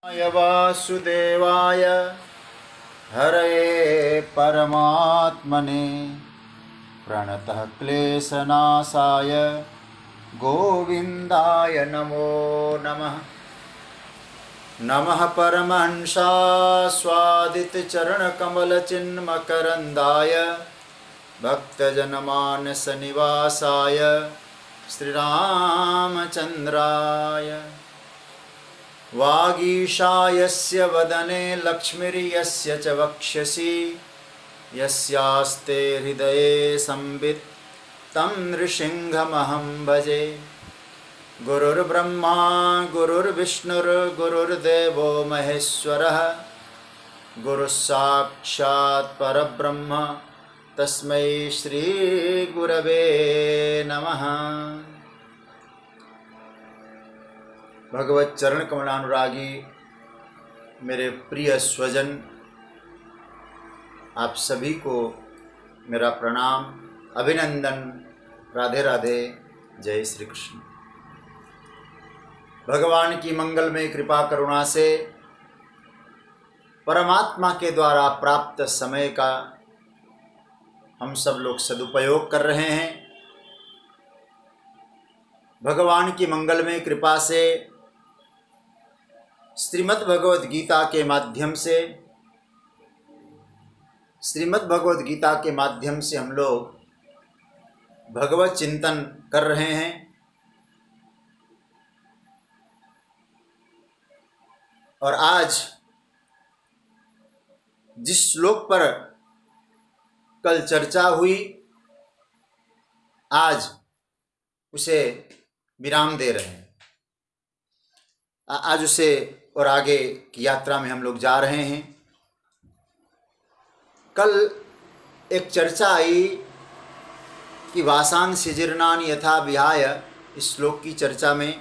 वासुदेवाय हरये परमात्मने प्रणतः क्लेशनाशाय गोविन्दाय नमो नमः। नमः परमहंसास्वादितचरणकमलचिन्मकरन्दाय भक्तजनमानसनिवासाय श्रीरामचन्द्राय। वागीशायस्य वदने लक्ष्मीर्यस्य च वक्षसि यस्यास्ते हृदये संवित् तं नृसिंहमहं भजे। गुरुर्ब्रह्मा गुरुर्विष्णुर्गुरुर्देवो महेश्वरः गुरुस्साक्षात् परब्रह्म तस्मै श्रीगुरवे नमः। भगवत चरण कमलानुरागी मेरे प्रिय स्वजन, आप सभी को मेरा प्रणाम, अभिनंदन, राधे राधे, जय श्री कृष्ण। भगवान की मंगलमय कृपा करुणा से परमात्मा के द्वारा प्राप्त समय का हम सब लोग सदुपयोग कर रहे हैं। भगवान की मंगलमय कृपा से श्रीमद् भगवद गीता के माध्यम से हम लोग भगवत चिंतन कर रहे हैं। और आज जिस श्लोक पर कल चर्चा हुई, आज उसे विराम दे रहे हैं। आज उसे और आगे की यात्रा में हम लोग जा रहे हैं। कल एक चर्चा आई कि वासांसि जीर्णानि यथा विहाय। इस श्लोक की चर्चा में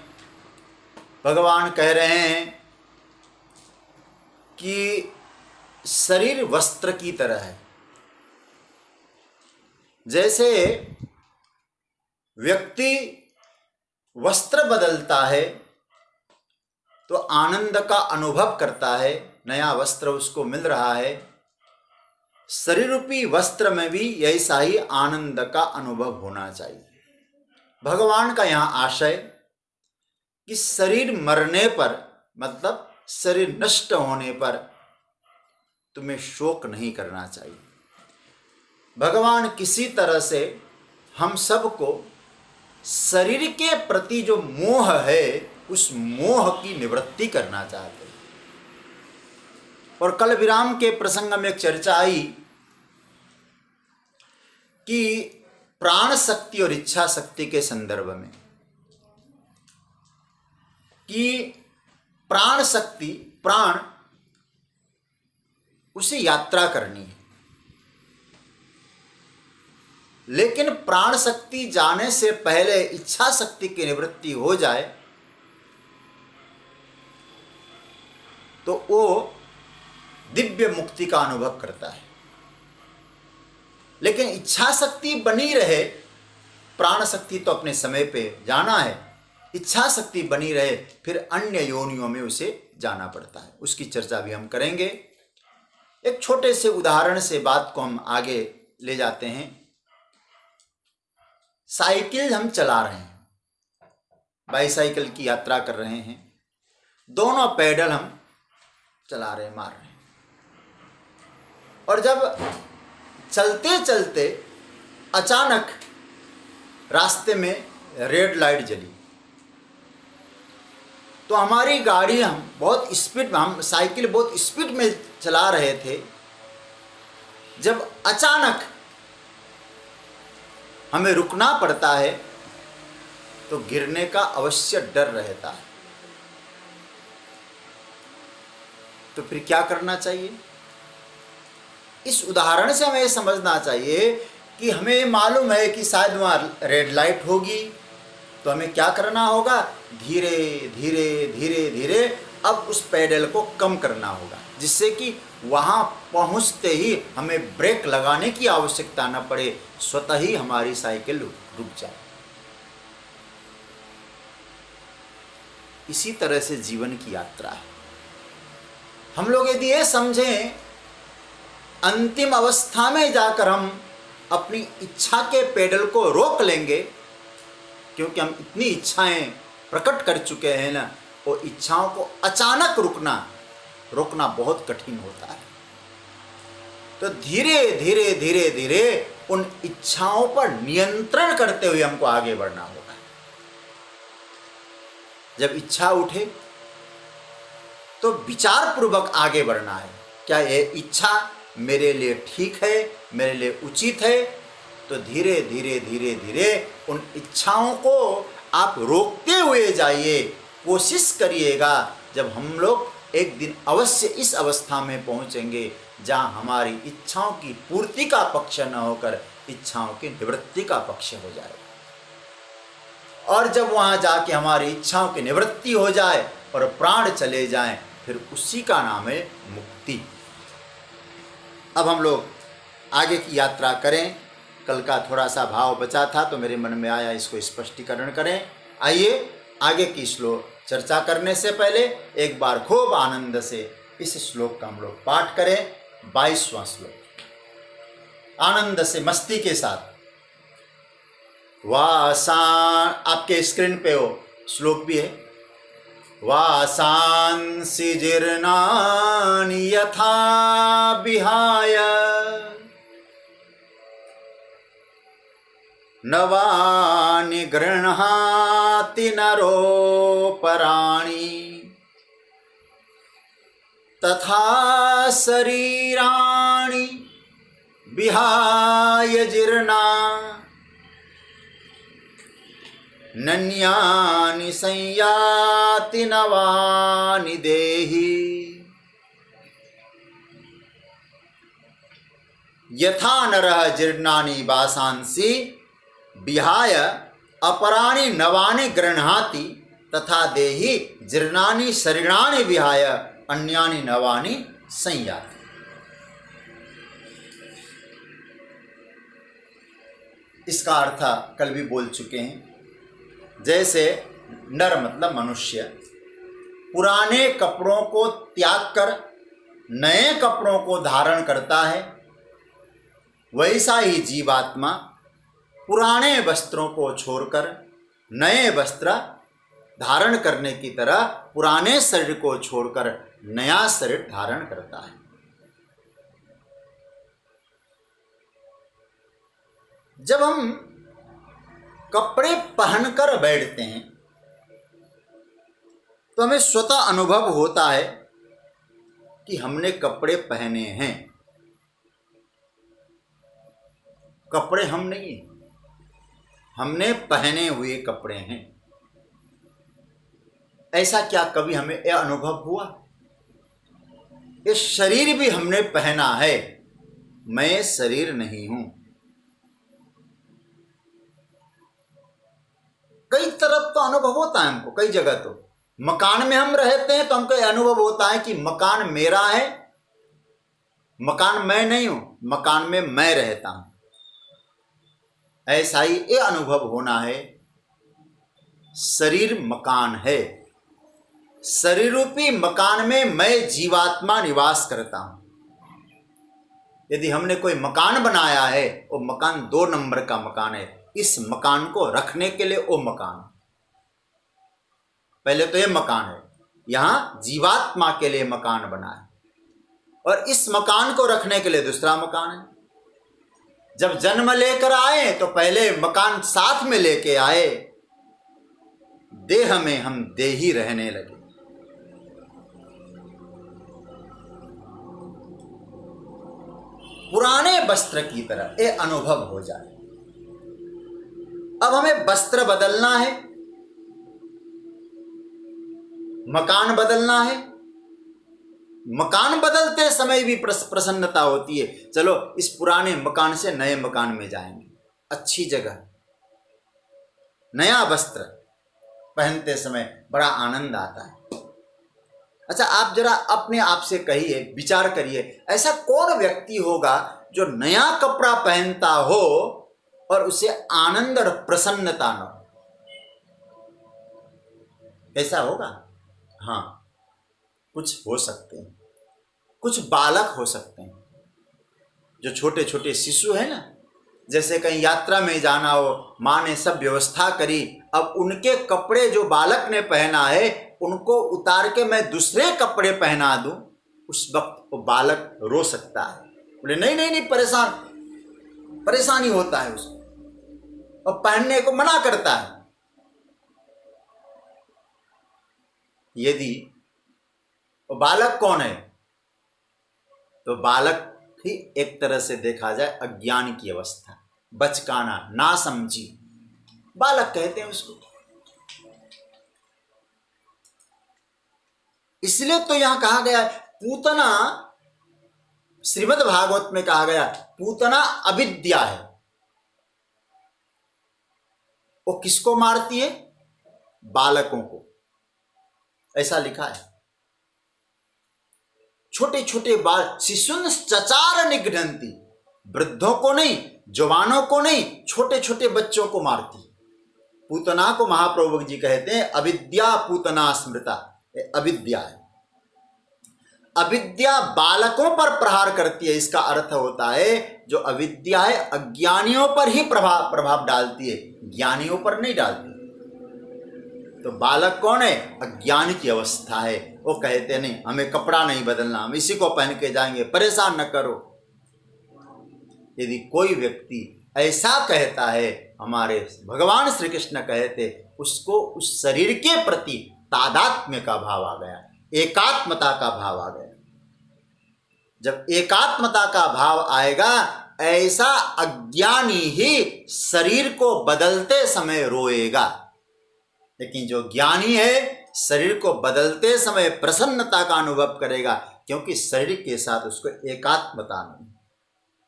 भगवान कह रहे हैं कि शरीर वस्त्र की तरह है। जैसे व्यक्ति वस्त्र बदलता है तो आनंद का अनुभव करता है, नया वस्त्र उसको मिल रहा है, शरीर रूपी वस्त्र में भी ऐसा ही आनंद का अनुभव होना चाहिए। भगवान का यहाँ आशय कि शरीर मरने पर, मतलब शरीर नष्ट होने पर तुम्हें शोक नहीं करना चाहिए। भगवान किसी तरह से हम सबको शरीर के प्रति जो मोह है उस मोह की निवृत्ति करना चाहते हैं। और कल विराम के प्रसंग में एक चर्चा आई कि प्राण शक्ति और इच्छा शक्ति के संदर्भ में, कि प्राण शक्ति, प्राण उसे यात्रा करनी है, लेकिन प्राण शक्ति जाने से पहले इच्छा शक्ति की निवृत्ति हो जाए तो वो दिव्य मुक्ति का अनुभव करता है। लेकिन इच्छा शक्ति बनी रहे, प्राण शक्ति तो अपने समय पे जाना है, इच्छा शक्ति बनी रहे, फिर अन्य योनियों में उसे जाना पड़ता है। उसकी चर्चा भी हम करेंगे। एक छोटे से उदाहरण से बात को हम आगे ले जाते हैं। साइकिल हम चला रहे हैं, बाईसाइकिल की यात्रा कर रहे हैं, दोनों पैडल हम चला रहे, मार रहे हैं। और जब चलते चलते अचानक रास्ते में रेड लाइट जली तो हमारी गाड़ी, हम बहुत स्पीड में, हम साइकिल बहुत स्पीड में चला रहे थे। जब अचानक हमें रुकना पड़ता है तो गिरने का अवश्य डर रहता है। तो फिर क्या करना चाहिए? इस उदाहरण से हमें समझना चाहिए कि हमें मालूम है कि शायद वहाँ रेड लाइट होगी, तो हमें क्या करना होगा? धीरे धीरे धीरे धीरे अब उस पैडल को कम करना होगा, जिससे कि वहाँ पहुँचते ही हमें ब्रेक लगाने की आवश्यकता न पड़े, स्वतः ही हमारी साइकिल रुक जाए। इसी तरह से जीवन की यात्रा है। हम लोग यदि ये समझें अंतिम अवस्था में जाकर हम अपनी इच्छा के पेडल को रोक लेंगे, क्योंकि हम इतनी इच्छाएं प्रकट कर चुके हैं ना, वो इच्छाओं को अचानक रोकना बहुत कठिन होता है। तो धीरे धीरे धीरे धीरे उन इच्छाओं पर नियंत्रण करते हुए हमको आगे बढ़ना होगा। जब इच्छा उठे तो विचार पूर्वक आगे बढ़ना है। क्या ये इच्छा मेरे लिए ठीक है, मेरे लिए उचित है? तो धीरे धीरे धीरे धीरे उन इच्छाओं को आप रोकते हुए जाइए। कोशिश करिएगा जब हम लोग एक दिन अवश्य इस अवस्था में पहुंचेंगे जहां हमारी इच्छाओं की पूर्ति का पक्ष न होकर इच्छाओं की निवृत्ति का पक्ष हो जाएगा। और जब वहां जाके हमारी इच्छाओं की निवृत्ति हो जाए और प्राण चले जाएं, फिर उसी का नाम है मुक्ति। अब हम लोग आगे की यात्रा करें। कल का थोड़ा सा भाव बचा था तो मेरे मन में आया इसको स्पष्टीकरण करें। आइए आगे की श्लोक चर्चा करने से पहले एक बार खूब आनंद से इस श्लोक का हम लोग पाठ करें। 22वां श्लोक आनंद से मस्ती के साथ। वासान, आपके स्क्रीन पे हो श्लोक भी है। वासांसि जीर्णानि यथा विहाय नवानि गृह्णाति नरोपराणि तथा शरीराणि विहाय जीर्णा नन्यानि संयाति नवानि देहि यथा नरः जीर्णानि वासांसि विहाय अपराणि नवानि गृह्णाति तथा देहि जीर्णानि शरीराणि विहाय अन्यानि नवानि संयाति। इसका अर्थ कल भी बोल चुके हैं। जैसे नर मतलब मनुष्य पुराने कपड़ों को त्याग कर नए कपड़ों को धारण करता है, वैसा ही जीवात्मा पुराने वस्त्रों को छोड़कर नए वस्त्र धारण करने की तरह पुराने शरीर को छोड़कर नया शरीर धारण करता है। जब हम कपड़े पहनकर बैठते हैं तो हमें स्वतः अनुभव होता है कि हमने कपड़े पहने हैं। कपड़े हम नहीं हैं, हमने पहने हुए कपड़े हैं। ऐसा क्या कभी हमें यह अनुभव हुआ? ये शरीर भी हमने पहना है, मैं शरीर नहीं हूं। कई तरफ तो अनुभव होता है हमको, कई जगह तो मकान में हम रहते हैं तो हमको यह अनुभव होता है कि मकान मेरा है, मकान मैं नहीं हूं, मकान में मैं रहता हूं। ऐसा ही ये अनुभव होना है, शरीर मकान है, शरीर रूपी मकान में मैं जीवात्मा निवास करता हूं। यदि हमने कोई मकान बनाया है, वो मकान 2 नंबर का मकान है। इस मकान को रखने के लिए वो मकान, पहले तो ये मकान है, यहां जीवात्मा के लिए मकान बना है, और इस मकान को रखने के लिए दूसरा मकान है। जब जन्म लेकर आए तो पहले मकान साथ में लेके आए, देह में हम देही रहने लगे। पुराने वस्त्र की तरह ये अनुभव हो जाए। अब हमें वस्त्र बदलना है, मकान बदलना है। मकान बदलते समय भी प्रसन्नता होती है, चलो इस पुराने मकान से नए मकान में जाएंगे, अच्छी जगह, नया वस्त्र पहनते समय बड़ा आनंद आता है। अच्छा, आप जरा अपने आप से कहिए, विचार करिए, ऐसा कौन व्यक्ति होगा जो नया कपड़ा पहनता हो और उसे आनंद और प्रसन्नता न हो? ऐसा होगा? हाँ, कुछ हो सकते हैं। कुछ बालक हो सकते हैं, जो छोटे छोटे शिशु है ना, जैसे कहीं यात्रा में जाना हो, माँ ने सब व्यवस्था करी, अब उनके कपड़े जो बालक ने पहना है उनको उतार के मैं दूसरे कपड़े पहना दूं, उस वक्त वो बालक रो सकता है। बोले नहीं नहीं नहीं, परेशानी होता है उसको, और पहनने को मना करता है। यदि वो बालक कौन है, तो बालक ही एक तरह से देखा जाए अज्ञान की अवस्था, बचकाना, ना समझी, बालक कहते हैं उसको। इसलिए तो यहां कहा गया है पूतना, श्रीमद् भागवत में कहा गया पूतना अविद्या है। वो किसको मारती है? बालकों को, ऐसा लिखा है। छोटे छोटे बाल, शिशुन चचार निगृहन्ति, वृद्धों को नहीं, जवानों को नहीं, छोटे छोटे बच्चों को मारती। पूतना को महाप्रभु जी कहते हैं अविद्या पूतना स्मृता, अविद्या है। अविद्या बालकों पर प्रहार करती है, इसका अर्थ होता है जो अविद्या है अज्ञानियों पर ही प्रभाव डालती है, ज्ञानियों पर नहीं डालती। तो बालक कौन है? अज्ञान की अवस्था है। वो कहते नहीं हमें कपड़ा नहीं बदलना, हम इसी को पहन के जाएंगे, परेशान न करो। यदि कोई व्यक्ति ऐसा कहता है, हमारे भगवान श्री कृष्ण कहते, उसको उस शरीर के प्रति तादात्म्य का भाव आ गया, एकात्मता का भाव आ गया। जब एकात्मता का भाव आएगा, ऐसा अज्ञानी ही शरीर को बदलते समय रोएगा। लेकिन जो ज्ञानी है शरीर को बदलते समय प्रसन्नता का अनुभव करेगा, क्योंकि शरीर के साथ उसको एकात्मता नहीं।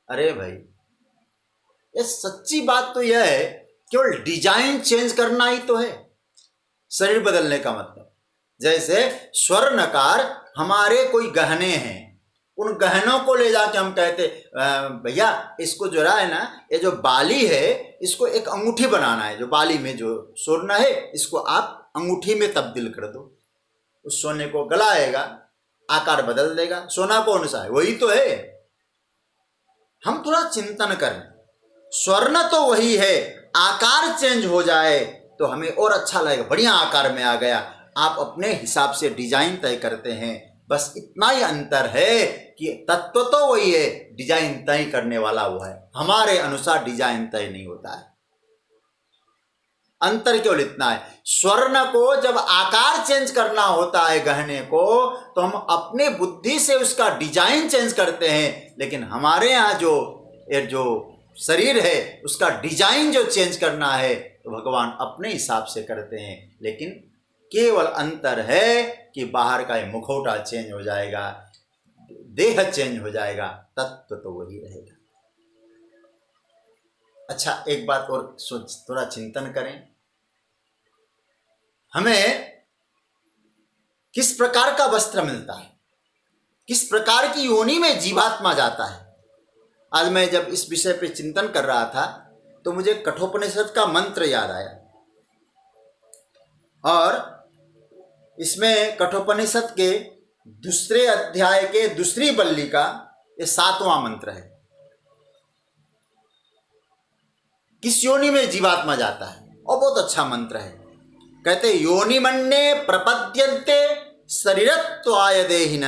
अरे भाई, ये सच्ची बात तो यह है, केवल डिजाइन चेंज करना ही तो है शरीर बदलने का मतलब। जैसे स्वर्णकार, हमारे कोई गहने हैं, उन गहनों को ले जाके हम कहते भैया इसको जो है ना, ये जो बाली है इसको एक अंगूठी बनाना है, जो बाली में जो सोना है इसको आप अंगूठी में तब्दील कर दो। उस सोने को गलाएगा, आकार बदल देगा। सोना कौन सा है? वही तो है। हम थोड़ा चिंतन करें, स्वर्ण तो वही है, आकार चेंज हो जाए तो हमें और अच्छा लगेगा, बढ़िया आकार में आ गया। आप अपने हिसाब से डिजाइन तय करते हैं, बस इतना ही अंतर है कि तत्व तो वही है, डिजाइन तय करने वाला वो है। हमारे अनुसार डिजाइन तय नहीं होता है। अंतर केवल इतना है, स्वर्ण को जब आकार चेंज करना होता है गहने को, तो हम अपने बुद्धि से उसका डिजाइन चेंज करते हैं। लेकिन हमारे यहाँ जो शरीर है उसका डिजाइन जो चेंज करना है तो भगवान अपने हिसाब से करते हैं। लेकिन केवल अंतर है कि बाहर का मुखौटा चेंज हो जाएगा, देह चेंज हो जाएगा, तत्व तो वही रहेगा। अच्छा, एक बात और थोड़ा चिंतन करें, हमें किस प्रकार का वस्त्र मिलता है, किस प्रकार की योनि में जीवात्मा जाता है। आज मैं जब इस विषय पे चिंतन कर रहा था तो मुझे कठोपनिषद का मंत्र याद आया, और इसमें कठोपनिषद के दूसरे अध्याय के दूसरी बल्ली का ये 7वां मंत्र है। किस योनि में जीवात्मा जाता है, और बहुत अच्छा मंत्र है। कहते योनि मन्ये प्रपद्यन्ते शरीरत्वाय देहिन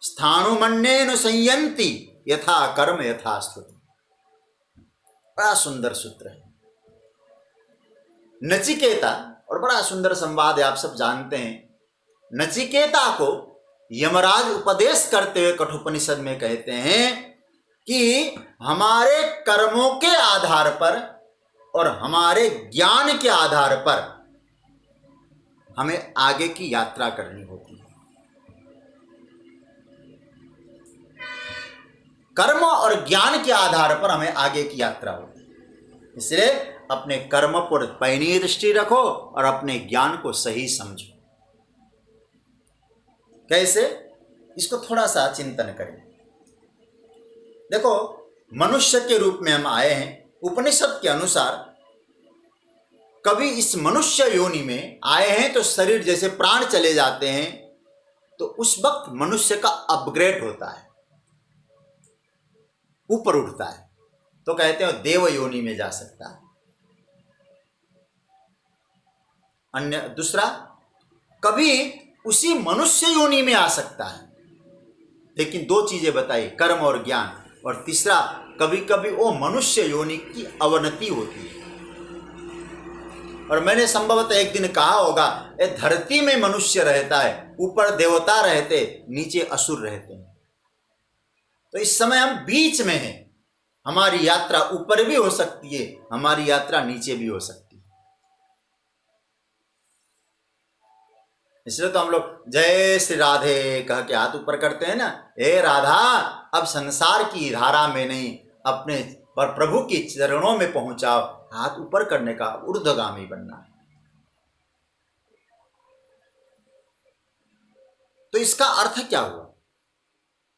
स्थाणु मन्येनु संयन्ति यथा कर्म यथा स्तुति। बड़ा सुंदर सूत्र है। नचिकेता, और बड़ा सुंदर संवाद है, आप सब जानते हैं। नचिकेता को यमराज उपदेश करते हुए कठोपनिषद में कहते हैं कि हमारे कर्मों के आधार पर और हमारे ज्ञान के आधार पर हमें आगे की यात्रा करनी होती है। कर्म और ज्ञान के आधार पर हमें आगे की यात्रा होती है। इसलिए अपने कर्म पर पैनी दृष्टि रखो और अपने ज्ञान को सही समझो। कैसे? इसको थोड़ा सा चिंतन करें। देखो, मनुष्य के रूप में हम आए हैं। उपनिषद के अनुसार कभी इस मनुष्य योनि में आए हैं तो शरीर जैसे प्राण चले जाते हैं तो उस वक्त मनुष्य का अपग्रेड होता है, ऊपर उठता है, तो कहते हैं देव योनि में जा सकता है। अन्य दूसरा, कभी उसी मनुष्य योनि में आ सकता है, लेकिन दो चीजें बताई, कर्म और ज्ञान। और तीसरा, कभी कभी वो मनुष्य योनि की अवनति होती है। और मैंने संभवतः एक दिन कहा होगा, ये धरती में मनुष्य रहता है, ऊपर देवता रहते, नीचे असुर रहते हैं। तो इस समय हम बीच में हैं, हमारी यात्रा ऊपर भी हो सकती है, हमारी यात्रा नीचे भी हो सकती है। इसलिए तो हम लोग जय श्री राधे कह के हाथ ऊपर करते हैं ना, हे राधा अब संसार की धारा में नहीं, अपने पर प्रभु के चरणों में पहुंचाओ। हाथ ऊपर करने का ऊर्ध्वगामी बनना है। तो इसका अर्थ क्या हुआ?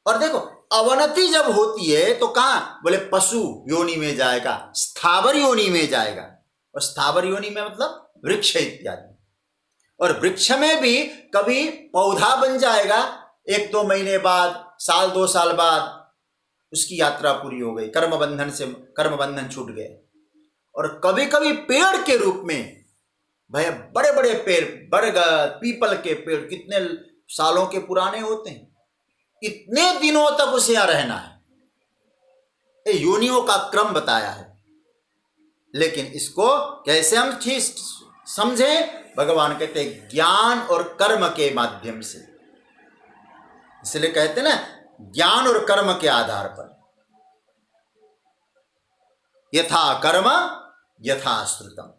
और देखो, अवनति जब होती है तो कहां? बोले पशु योनि में जाएगा, स्थावर योनि में जाएगा। और स्थावर योनि में मतलब वृक्ष इत्यादि। और वृक्ष में भी कभी पौधा बन जाएगा, 1-2 महीने बाद, साल 2 साल बाद उसकी यात्रा पूरी हो गई, कर्म बंधन छूट गए। और कभी कभी पेड़ के रूप में, भाई बड़े बड़े पेड़, बरगद पीपल के पेड़ कितने सालों के पुराने होते हैं, इतने दिनों तक उसे यहां रहना है। ये योनियों का क्रम बताया है। लेकिन इसको कैसे हम ठीक समझे? भगवान कहते हैं ज्ञान और कर्म के माध्यम से। इसलिए कहते ना, ज्ञान और कर्म के आधार पर, यथा कर्म यथा श्रुतम।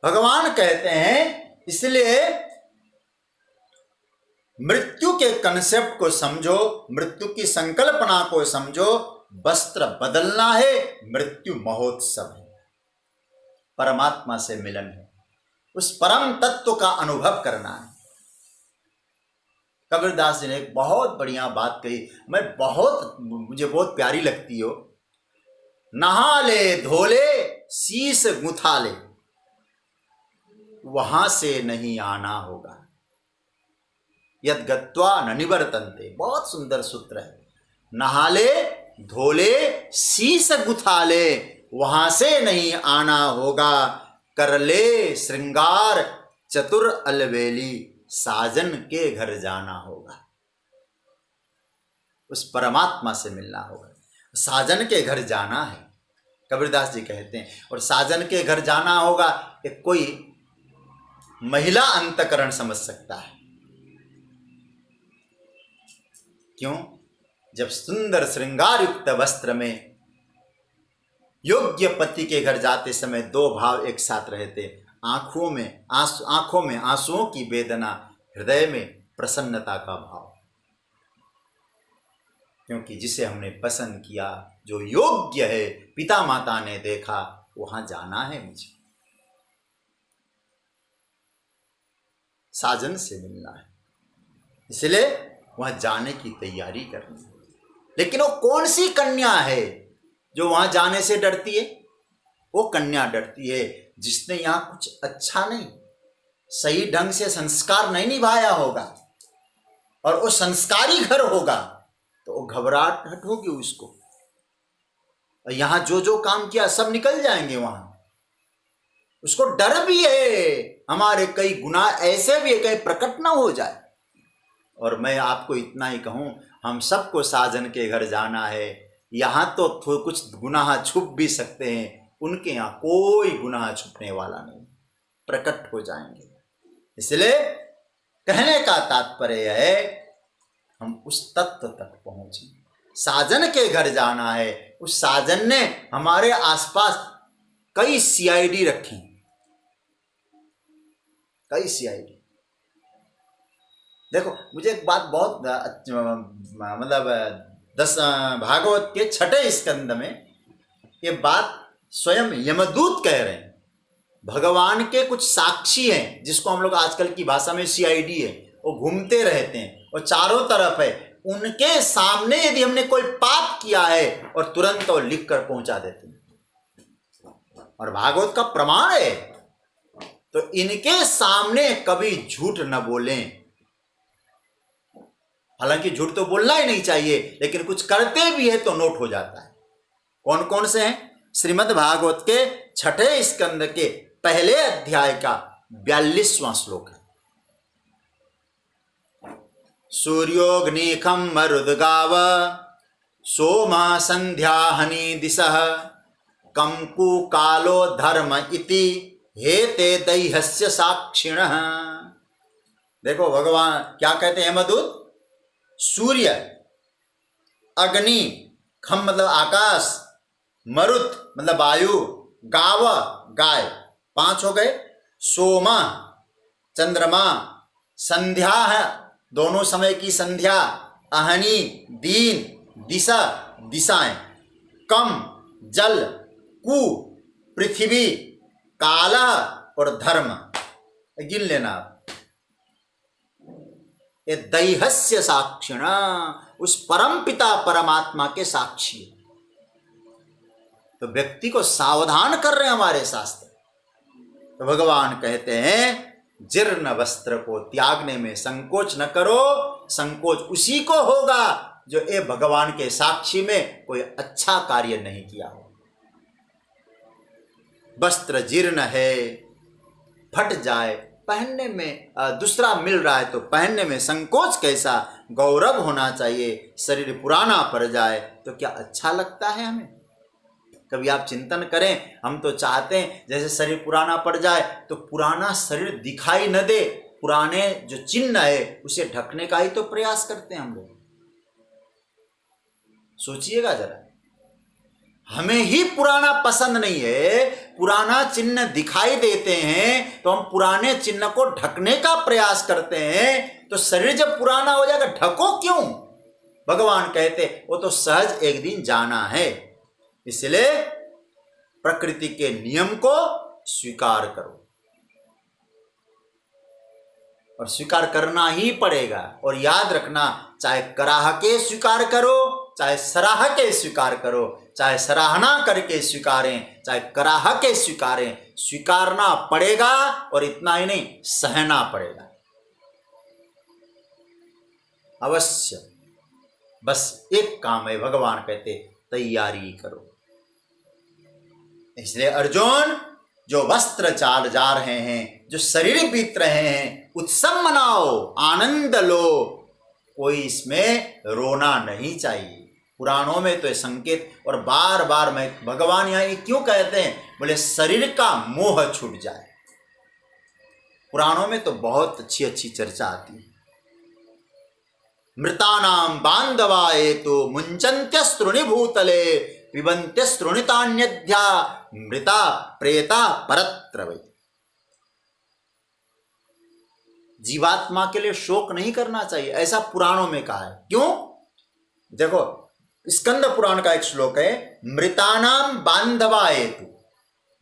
भगवान कहते हैं इसलिए मृत्यु के कंसेप्ट को समझो, मृत्यु की संकल्पना को समझो। वस्त्र बदलना है, मृत्यु महोत्सव है, परमात्मा से मिलन है, उस परम तत्व का अनुभव करना है। कबीरदास जी ने एक बहुत बढ़िया बात कही, मुझे बहुत प्यारी लगती हो। नहा ले धोले शीस गुथा ले, वहां से नहीं आना होगा। यद गत्वा न निवर्तन्ते, बहुत सुंदर सूत्र है। नहा ले धोले शीस गुथा ले, वहां से नहीं आना होगा। कर ले श्रृंगार चतुर अलवेली, साजन के घर जाना होगा। उस परमात्मा से मिलना होगा, साजन के घर जाना है, कबीरदास जी कहते हैं। और साजन के घर जाना होगा, एक कोई महिला अंतकरण समझ सकता है। क्यों? जब सुंदर श्रृंगार युक्त वस्त्र में योग्य पति के घर जाते समय दो भाव एक साथ रहते, आंखों में आंसुओं की वेदना, हृदय में प्रसन्नता का भाव। क्योंकि जिसे हमने पसंद किया, जो योग्य है, पिता माता ने देखा, वहां जाना है मुझे, साजन से मिलना है, इसलिए वहां जाने की तैयारी करनी है। लेकिन वो कौन सी कन्या है जो वहां जाने से डरती है? वो कन्या डरती है जिसने यहां कुछ अच्छा नहीं, सही ढंग से संस्कार नहीं निभाया होगा, और वो संस्कारी घर होगा तो वो घबराहट होगी उसको, और यहां जो जो काम किया सब निकल जाएंगे वहां। उसको डर भी है, हमारे कई गुनाह ऐसे भी है कहीं प्रकट ना हो जाए। और मैं आपको इतना ही कहूं, हम सबको साजन के घर जाना है। यहां तो कुछ गुनाह छुप भी सकते हैं, उनके यहां कोई गुनाह छुपने वाला नहीं, प्रकट हो जाएंगे। इसलिए कहने का तात्पर्य है, हम उस तत्व तक पहुंचे, साजन के घर जाना है। उस साजन ने हमारे आसपास कई सीआईडी रखी, कई सीआईडी। देखो, मुझे एक बात बहुत मतलब 10 भागवत के 6ठे स्कंद में ये बात स्वयं यमदूत कह रहे हैं। भगवान के कुछ साक्षी हैं, जिसको हम लोग आजकल की भाषा में सीआईडी है, वो घूमते रहते हैं और चारों तरफ है। उनके सामने यदि हमने कोई पाप किया है और तुरंत वो लिख कर पहुंचा देते हैं, और भागवत का प्रमाण है। तो इनके सामने कभी झूठ न बोलें, हालांकि झूठ तो बोलना ही नहीं चाहिए, लेकिन कुछ करते भी है तो नोट हो जाता है। कौन कौन से हैं? श्रीमद् भागवत के 6ठे स्कंद के पहले अध्याय का 42वां श्लोक है। सूर्योग्निखम मरुद्गाव सोमा संध्या हनि दिशः कंकु कालो धर्म इति हेते दैहस्य साक्षिणः। देखो भगवान क्या कहते हैं यमदूत, सूर्य, अग्नि, खम मतलब आकाश, मरुत मतलब वायु, गाव गाय, 5 हो गए, सोमा चंद्रमा, संध्या है दोनों समय की संध्या, अहनी दीन, दिशा दिशाएं, कम जल, कु पृथ्वी, काला और धर्म, गिन लेना आप। ये दैहस्य साक्षिणा, उस परम पिता परमात्मा के साक्षी। तो व्यक्ति को सावधान कर रहे हैं हमारे शास्त्र। तो भगवान कहते हैं जीर्ण वस्त्र को त्यागने में संकोच न करो, संकोच उसी को होगा जो ये भगवान के साक्षी में कोई अच्छा कार्य नहीं किया हो। वस्त्र जीर्ण है, फट जाए, पहनने में दूसरा मिल रहा है तो पहनने में संकोच कैसा, गौरव होना चाहिए। शरीर पुराना पड़ जाए तो क्या अच्छा लगता है हमें? कभी आप चिंतन करें, हम तो चाहते हैं जैसे शरीर पुराना पड़ जाए तो पुराना शरीर दिखाई न दे, पुराने जो चिन्ह है उसे ढकने का ही तो प्रयास करते हैं हम लोग। सोचिएगा जरा, हमें ही पुराना पसंद नहीं है, पुराना चिन्ह दिखाई देते हैं तो हम पुराने चिन्ह को ढकने का प्रयास करते हैं। तो शरीर जब पुराना हो जाएगा ढको क्यों? भगवान कहते वो तो सहज एक दिन जाना है। इसलिए प्रकृति के नियम को स्वीकार करो, और स्वीकार करना ही पड़ेगा। और याद रखना, चाहे कराह के स्वीकार करो, चाहे सराह के स्वीकार करो, चाहे सराहना करके स्वीकारें, चाहे कराह के स्वीकारें, स्वीकारना पड़ेगा। और इतना ही नहीं, सहना पड़ेगा अवश्य। बस एक काम है, भगवान कहते तैयारी करो। इसलिए अर्जुन, जो वस्त्र चाल जा रहे हैं, जो शरीर बीत रहे हैं, उत्सव मनाओ, आनंद लो, कोई इसमें रोना नहीं चाहिए। पुराणों में तो संकेत, और बार बार मैं भगवान यहाँ क्यों कहते हैं, बोले शरीर का मोह छूट जाए। पुराणों में तो बहुत अच्छी अच्छी चर्चा आती है। मृतानाम बांधवाए तो मुंचन्त्यस्तृणि भूतले पिबन्त्यस्तृणितान्यध्या मृता प्रेता परत्र वै। जीवात्मा के लिए शोक नहीं करना चाहिए, ऐसा पुराणों में कहा है। क्यों? देखो, स्कंद पुराण का एक श्लोक है, मृतानाम बांधवाएतु,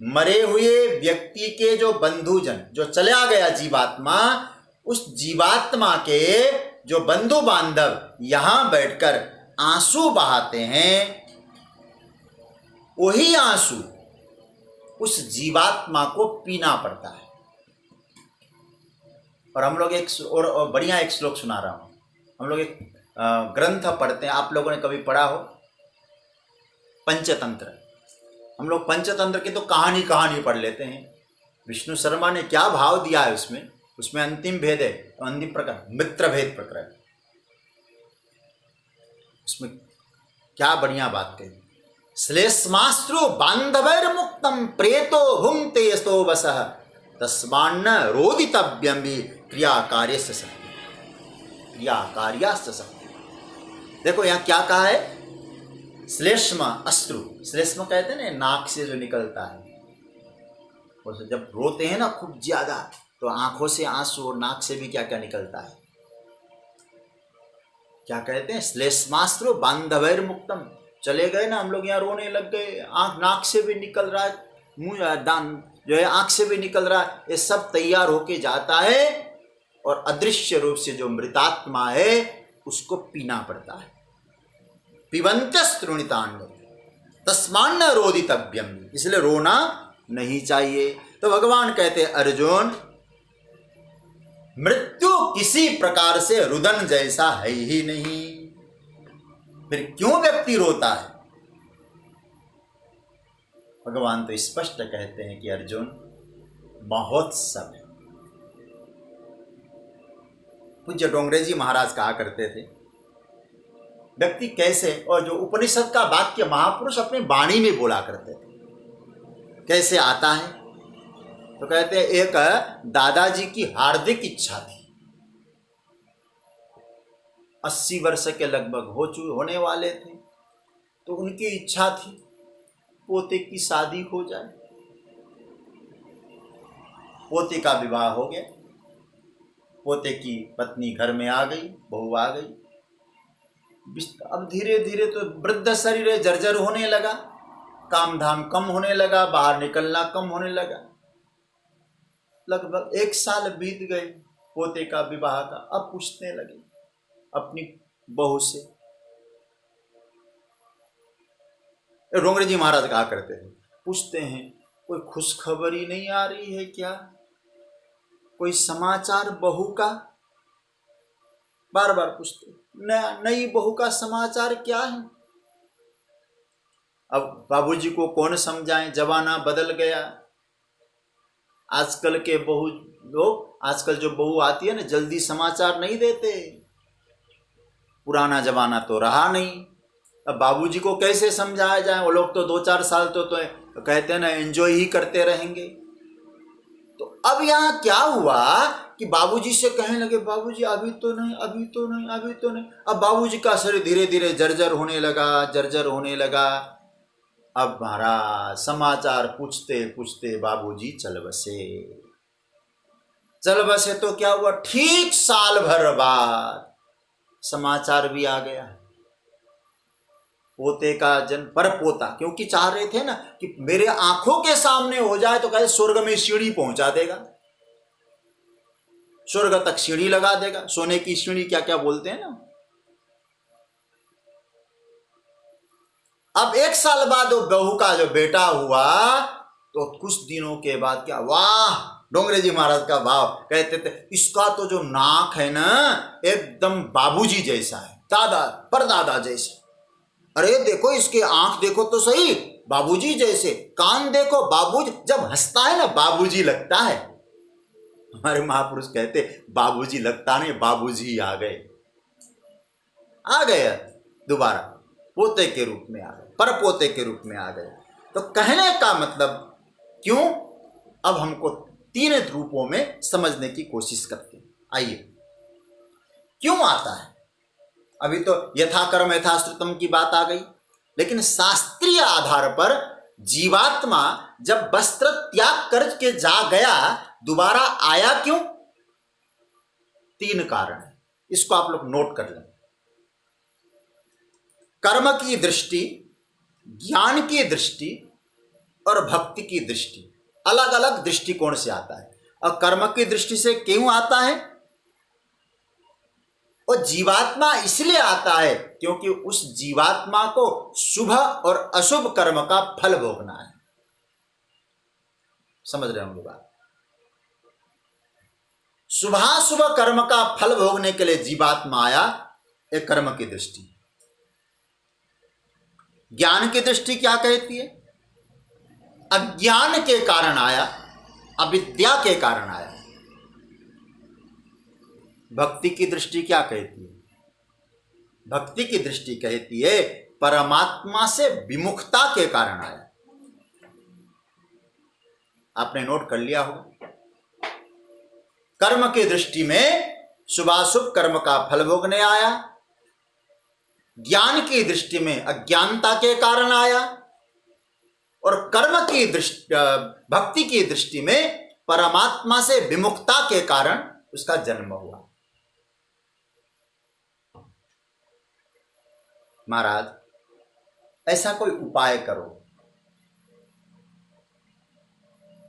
मरे हुए व्यक्ति के जो बंधुजन, जो चला गया जीवात्मा, उस जीवात्मा के जो बंधु बांधव यहां बैठकर आंसू बहाते हैं, वही आंसू उस जीवात्मा को पीना पड़ता है। और हम लोग एक और बढ़िया एक श्लोक सुना रहा हूं। हम लोग एक ग्रंथ पढ़ते हैं, आप लोगों ने कभी पढ़ा हो, पंचतंत्र। हम लोग पंचतंत्र की तो कहानी पढ़ लेते हैं। विष्णु शर्मा ने क्या भाव दिया है उसमें अंतिम भेद है, अंतिम प्रकरण मित्र भेद प्रकरण। उसमें क्या बढ़िया बात कही, श्लेष्माश्रु बांधवैर मुक्तम प्रेतो भुंक्ते यस्तो वसः तस्मान्न रोदितव्यम भी क्रिया कार्यस्य शक्ति, क्रिया कार्यास्य शक्ति। देखो यहाँ क्या कहा है, श्लेष्म अश्रु, श्लेष्म कहते हैं ना नाक से जो निकलता है, और जब रोते हैं ना खूब ज्यादा तो आंखों से आंसू और नाक से भी क्या क्या निकलता है, क्या कहते हैं, श्लेष्माश्रु बांधवैर मुक्तम। चले गए ना हम लोग, यहाँ रोने लग गए, आंख नाक से भी निकल रहा है, मुंह दान जो है आंख से भी निकल रहा है, ये सब तैयार होके जाता है, और अदृश्य रूप से जो मृतात्मा है उसको पीना पड़ता है। पिबन्त्यस्तृणितान्य तस्मान्न रोदितव्यम, इसलिए रोना नहीं चाहिए। तो भगवान कहते हैं अर्जुन, मृत्यु किसी प्रकार से रुदन जैसा है ही नहीं। फिर क्यों व्यक्ति रोता है? भगवान तो स्पष्ट कहते हैं कि अर्जुन, महोत्सव है। पूज्य डोंगरे जी महाराज कहा करते थे, व्यक्ति कैसे, और जो उपनिषद का वाक्य महापुरुष अपनी वाणी में बोला करते थे, कैसे आता है? तो कहते हैं, एक दादाजी की हार्दिक इच्छा थी, 80 वर्ष के लगभग होने वाले थे, तो उनकी इच्छा थी पोते की शादी हो जाए। पोते का विवाह हो गया, पोते की पत्नी घर में आ गई, बहू आ गई। अब धीरे धीरे तो वृद्ध शरीर जर्जर होने लगा, काम धाम कम होने लगा, बाहर निकलना कम होने लगा। लगभग 1 साल बीत गए पोते का विवाह का। अब पूछने लगे अपनी बहू से, डोंगरे जी महाराज कहा करते थे, पूछते हैं कोई खुशखबरी नहीं आ रही है क्या, कोई समाचार बहू का? बार बार पूछते, नई बहू का समाचार क्या है? अब बाबूजी को कौन समझाएं, जमाना बदल गया। आजकल के बहू लोग, आजकल जो बहू आती है ना, जल्दी समाचार नहीं देते। पुराना जमाना तो रहा नहीं। अब बाबूजी को कैसे समझाया जाए? वो लोग तो 2-4 साल तो कहते हैं ना, एंजॉय ही करते रहेंगे। तो अब यहाँ क्या हुआ कि बाबूजी से कहने लगे, बाबूजी अभी तो नहीं, अभी तो नहीं, अभी तो नहीं। अब बाबूजी का शरीर धीरे धीरे जर्जर होने लगा। अब महाराज समाचार पूछते पूछते बाबूजी चल बसे। तो क्या हुआ, ठीक साल भर बाद समाचार भी आ गया, पोते का जन्म। पर पोता क्योंकि चाह रहे थे ना कि मेरे आंखों के सामने हो जाए, तो कहे स्वर्ग में सीढ़ी पहुंचा देगा, स्वर्ग तक सीढ़ी लगा देगा, सोने की सीढ़ी क्या क्या बोलते हैं ना। अब 1 साल बाद वो बहू का जो बेटा हुआ, तो कुछ दिनों के बाद क्या, वाह, डोंगरे जी महाराज का भाव, कहते थे इसका तो जो नाक है ना, एकदम बाबूजी जैसा है, दादा परदादा जैसा। अरे देखो इसके आंख देखो तो सही, बाबूजी जैसे। कान देखो, बाबूजी जब हंसता है ना, बाबूजी लगता है। हमारे महापुरुष कहते बाबूजी लगता नहीं, बाबूजी आ गए दोबारा पोते के रूप में आ गए, पर पोते के रूप में आ गए। तो कहने का मतलब क्यों, अब हमको 3 रूपों में समझने की कोशिश करते हैं। आइए, क्यों आता है? अभी तो यथा कर्म यथा श्रुतम की बात आ गई, लेकिन शास्त्रीय आधार पर जीवात्मा जब वस्त्र त्याग करके जा गया, दोबारा आया क्यों? 3 कारण है, इसको आप लोग नोट कर लें। कर्म की दृष्टि, ज्ञान की दृष्टि और भक्ति की दृष्टि, अलग अलग दृष्टिकोण से आता है। और कर्म की दृष्टि से क्यों आता है? और जीवात्मा इसलिए आता है क्योंकि उस जीवात्मा को शुभ और अशुभ कर्म का फल भोगना है। समझ रहे होंगे बात? शुभाशुभ कर्म का फल भोगने के लिए जीवात्मा आया, एक कर्म की दृष्टि। ज्ञान की दृष्टि क्या कहती है? अज्ञान के कारण आया, अविद्या के कारण आया। भक्ति की दृष्टि क्या कहती है? भक्ति की दृष्टि कहती है परमात्मा से विमुखता के कारण आया। आपने नोट कर लिया होगा। कर्म की दृष्टि में शुभाशुभ कर्म का फल भोगने आया, ज्ञान की दृष्टि में अज्ञानता के कारण आया, और कर्म की दृष्टि, भक्ति की दृष्टि में परमात्मा से विमुखता के कारण उसका जन्म हुआ। महाराज, ऐसा कोई उपाय करो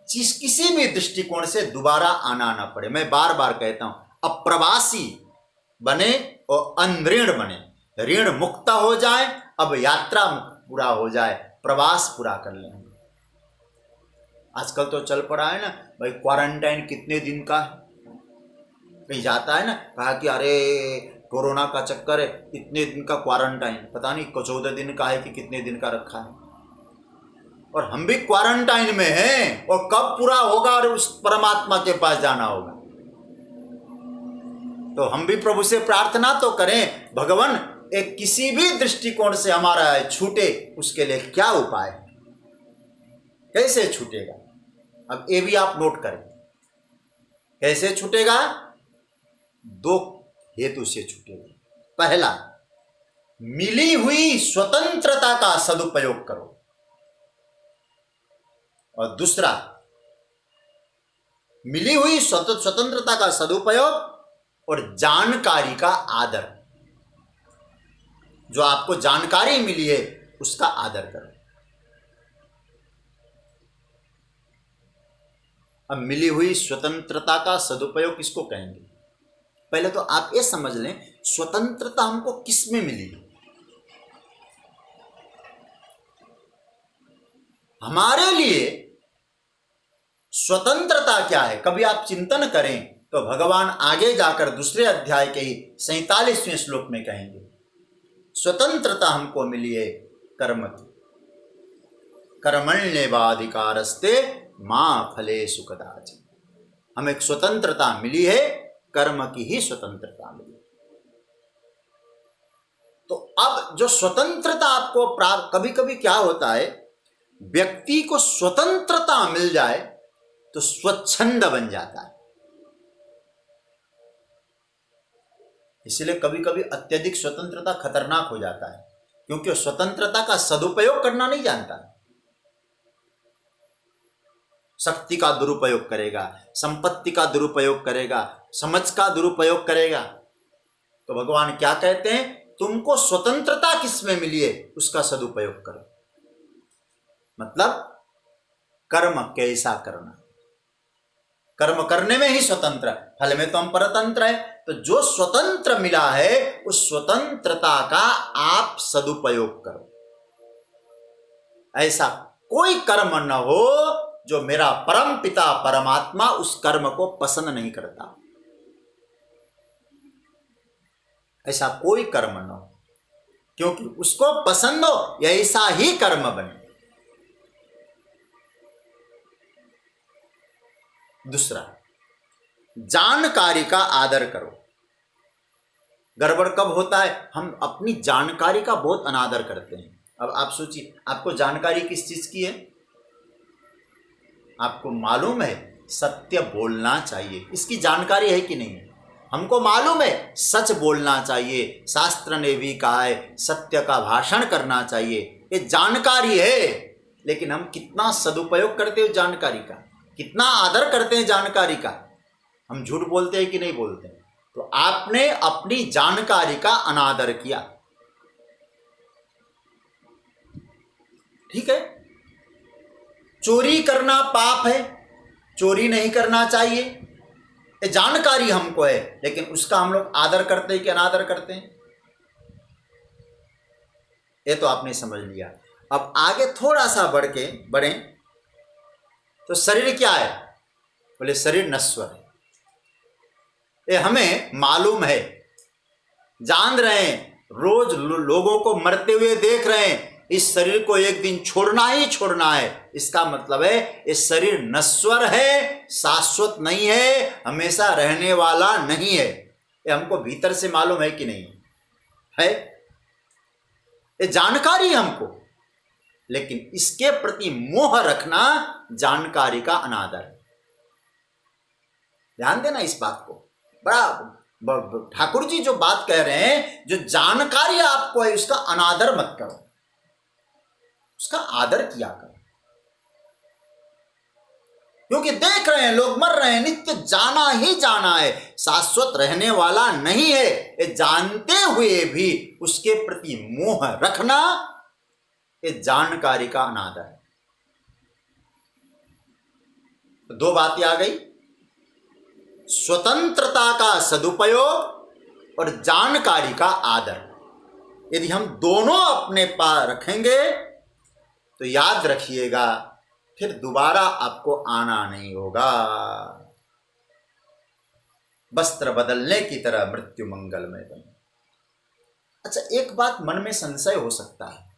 किसी भी दृष्टिकोण से दोबारा आना ना पड़े। मैं बार बार कहता हूं, अप्रवासी बने और अनऋण बने, ऋण मुक्त हो जाए, अब यात्रा पूरा हो जाए, प्रवास पूरा कर लें। आजकल तो चल पड़ा है ना भाई, क्वारंटाइन कितने दिन का है, कहीं जाता है ना, कहा कि अरे कोरोना का चक्कर है, इतने दिन का क्वारंटाइन, पता नहीं 14 दिन का है कि कितने दिन का रखा है, और हम भी क्वारंटाइन में हैं, और कब पूरा होगा और उस परमात्मा के पास जाना होगा। तो हम भी प्रभु से प्रार्थना तो करें, भगवान एक किसी भी दृष्टिकोण से हमारा छूटे, उसके लिए क्या उपाय है, कैसे छूटेगा। अब ये भी आप नोट करें, कैसे छूटेगा। 2 हेतु से छूटेगा। पहला, मिली हुई स्वतंत्रता का सदुपयोग करो, और दूसरा, मिली हुई स्वतंत्रता का सदुपयोग और जानकारी का आदर। जो आपको जानकारी मिली है उसका आदर करो। अब मिली हुई स्वतंत्रता का सदुपयोग किसको कहेंगे? पहले तो आप ये समझ लें, स्वतंत्रता हमको किस में मिली है। हमारे लिए स्वतंत्रता क्या है, कभी आप चिंतन करें तो भगवान आगे जाकर दूसरे अध्याय के ही 47वें श्लोक में कहेंगे, स्वतंत्रता हमको मिली है कर्म की, कर्मण्येवाधिकारस्ते मां फलेषु कदाचित्। हमें एक स्वतंत्रता मिली है, कर्म की ही स्वतंत्रता मिली। तो अब जो स्वतंत्रता आपको प्राप्त, कभी कभी क्या होता है, व्यक्ति को स्वतंत्रता मिल जाए तो स्वच्छंद बन जाता है। इसलिए कभी कभी अत्यधिक स्वतंत्रता खतरनाक हो जाता है, क्योंकि स्वतंत्रता का सदुपयोग करना नहीं जानता है। शक्ति का दुरुपयोग करेगा, संपत्ति का दुरुपयोग करेगा, समझ का दुरुपयोग करेगा। तो भगवान क्या कहते हैं, तुमको स्वतंत्रता किसमें मिली है उसका सदुपयोग करो। मतलब कर्म कैसा करना, कर्म करने में ही स्वतंत्र, फल में तो हम परतंत्र है। तो जो स्वतंत्र मिला है उस स्वतंत्रता का आप सदुपयोग करो। ऐसा कोई कर्म न हो जो मेरा परम पिता परमात्मा उस कर्म को पसंद नहीं करता। ऐसा कोई कर्म न हो, क्योंकि उसको पसंद हो ऐसा ही कर्म बने। दूसरा, जानकारी का आदर करो। गड़बड़ कब होता है, हम अपनी जानकारी का बहुत अनादर करते हैं। अब आप सोचिए, आपको जानकारी किस चीज की है? आपको मालूम है सत्य बोलना चाहिए, इसकी जानकारी है कि नहीं? हमको मालूम है सच बोलना चाहिए, शास्त्र ने भी कहा है सत्य का भाषण करना चाहिए, ये जानकारी है। लेकिन हम कितना सदुपयोग करते हैं जानकारी का, कितना आदर करते हैं जानकारी का। हम झूठ बोलते हैं कि नहीं बोलते हैं? तो आपने अपनी जानकारी का अनादर किया, ठीक है। चोरी करना पाप है, चोरी नहीं करना चाहिए, ये जानकारी हमको है, लेकिन उसका हम लोग आदर करते हैं कि अनादर करते हैं? ये तो आपने समझ लिया। अब आगे थोड़ा सा बढ़ें तो शरीर क्या है? बोले शरीर नश्वर है। ये हमें मालूम है, जान रहे हैं, रोज लोगों को मरते हुए देख रहे हैं, इस शरीर को एक दिन छोड़ना ही छोड़ना है। इसका मतलब है ये शरीर नश्वर है, शाश्वत नहीं है, हमेशा रहने वाला नहीं है। ये हमको भीतर से मालूम है कि नहीं है? ये जानकारी हमको, लेकिन इसके प्रति मोह रखना जानकारी का अनादर है। ध्यान देना इस बात को। बड़ा ठाकुर जी जो बात कह रहे हैं, जो जानकारी आपको है उसका अनादर मत करो, उसका आदर किया करो। क्योंकि देख रहे हैं लोग मर रहे हैं, नित्य जाना ही जाना है, शाश्वत रहने वाला नहीं है। ये जानते हुए भी उसके प्रति मोह रखना ये जानकारी का अनादर है। तो 2 बातें आ गई, स्वतंत्रता का सदुपयोग और जानकारी का आदर। यदि हम दोनों अपने पास रखेंगे तो याद रखिएगा, फिर दोबारा आपको आना नहीं होगा। वस्त्र बदलने की तरह मृत्यु मंगलमय बने। अच्छा, एक बात मन में संशय हो सकता है,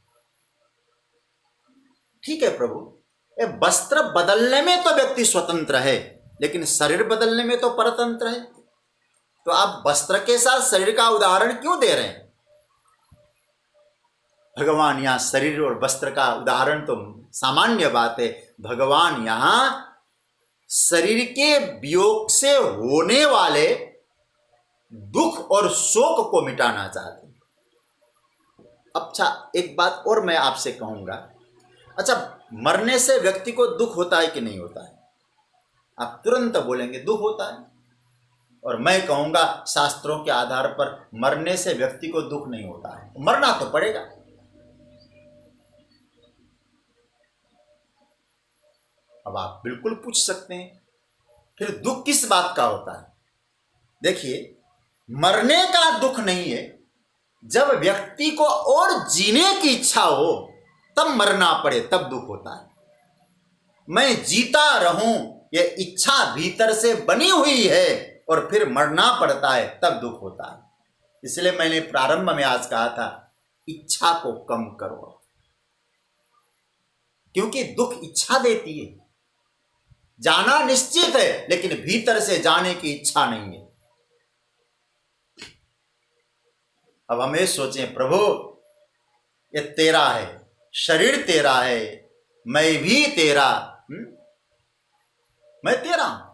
ठीक है प्रभु, ये वस्त्र बदलने में तो व्यक्ति स्वतंत्र है, लेकिन शरीर बदलने में तो परतंत्र है, तो आप वस्त्र के साथ शरीर का उदाहरण क्यों दे रहे हैं? भगवान यहां शरीर और वस्त्र का उदाहरण तो सामान्य बात है, भगवान यहां शरीर के वियोग से होने वाले दुख और शोक को मिटाना चाहते हैं। अच्छा, एक बात और मैं आपसे कहूंगा, अच्छा, मरने से व्यक्ति को दुख होता है कि नहीं होता है? आप तुरंत बोलेंगे दुख होता है, और मैं कहूंगा शास्त्रों के आधार पर मरने से व्यक्ति को दुख नहीं होता है, मरना तो पड़ेगा। अब आप बिल्कुल पूछ सकते हैं फिर दुख किस बात का होता है? देखिए, मरने का दुख नहीं है, जब व्यक्ति को और जीने की इच्छा हो तब मरना पड़े तब दुख होता है। मैं जीता रहूं ये इच्छा भीतर से बनी हुई है और फिर मरना पड़ता है तब दुख होता है। इसलिए मैंने प्रारंभ में आज कहा था, इच्छा को कम करो, क्योंकि दुख इच्छा देती है। जाना निश्चित है, लेकिन भीतर से जाने की इच्छा नहीं है। अब हमें सोचें, प्रभु ये तेरा है, शरीर तेरा है, मैं भी तेरा, मैं तेरा हूं,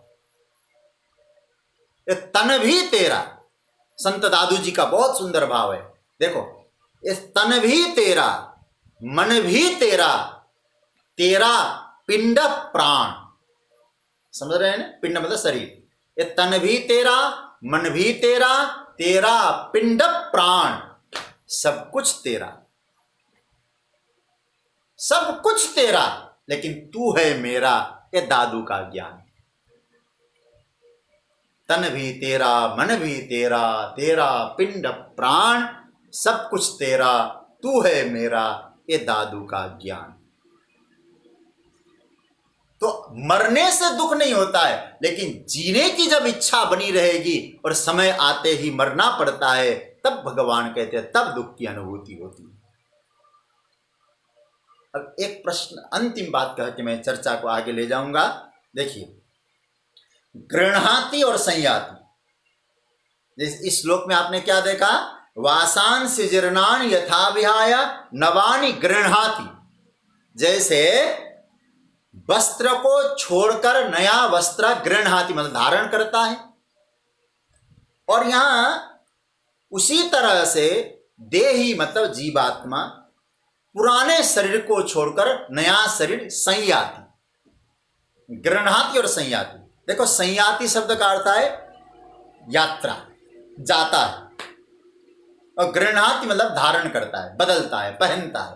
ये तन भी तेरा। संत दादू जी का बहुत सुंदर भाव है, देखो, ये तन भी तेरा, मन भी तेरा, तेरा पिंड प्राण। समझ रहे हैं ना? पिंड मतलब शरीर। ये तन भी तेरा, मन भी तेरा, तेरा पिंड प्राण, सब कुछ तेरा, सब कुछ तेरा, लेकिन तू है मेरा, ये दादू का ज्ञान। तन भी तेरा, मन भी तेरा, तेरा पिंड प्राण, सब कुछ तेरा, तू है मेरा, ये दादू का ज्ञान। तो मरने से दुख नहीं होता है, लेकिन जीने की जब इच्छा बनी रहेगी और समय आते ही मरना पड़ता है, तब भगवान कहते हैं, तब दुख की अनुभूति होती है। अब एक प्रश्न, अंतिम बात कह के मैं चर्चा को आगे ले जाऊंगा। देखिए, गृह्णाति और संयाति, इस श्लोक में आपने क्या देखा? वासांसि जीर्णानि यथा विहाय नवानि गृह्णाति। जैसे वस्त्र को छोड़कर नया वस्त्र गृह्णाति मतलब धारण करता है, और यहां उसी तरह से देही मतलब जीवात्मा पुराने शरीर को छोड़कर नया शरीर संयाति। गृह्णाति और संयाति, देखो, संयाति शब्द का अर्थ है यात्रा, जाता है, और गृह्णाति मतलब धारण करता है, बदलता है, पहनता है।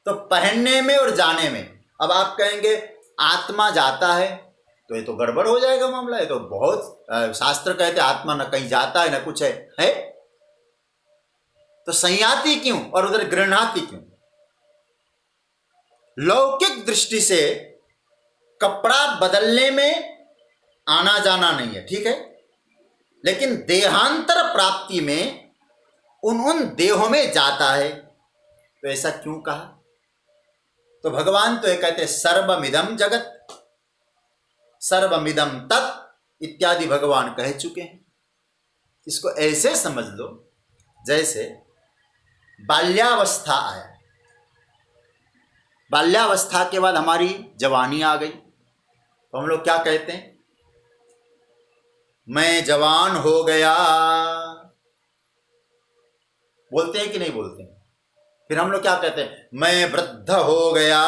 तो पहनने में और जाने में, अब आप कहेंगे आत्मा जाता है, तो ये तो गड़बड़ हो जाएगा मामला। ये तो बहुत शास्त्र कहते हैं आत्मा न कहीं जाता है न कुछ है? तो संयाति क्यों और उधर गृह्णाति क्यों? लौकिक दृष्टि से कपड़ा बदलने में आना जाना नहीं है, ठीक है, लेकिन देहांतर प्राप्ति में उन देहों में जाता है। तो ऐसा क्यों कहा? तो भगवान तो ये कहते सर्वमिदं जगत, सर्वमिदं तत् इत्यादि भगवान कह चुके हैं। इसको ऐसे समझ लो जैसे बाल्यावस्था आया, बाल्यावस्था के बाद हमारी जवानी आ गई, तो हम लोग क्या कहते हैं? मैं जवान हो गया, बोलते हैं कि नहीं बोलते हैं? फिर हम लोग क्या कहते हैं? मैं वृद्ध हो गया।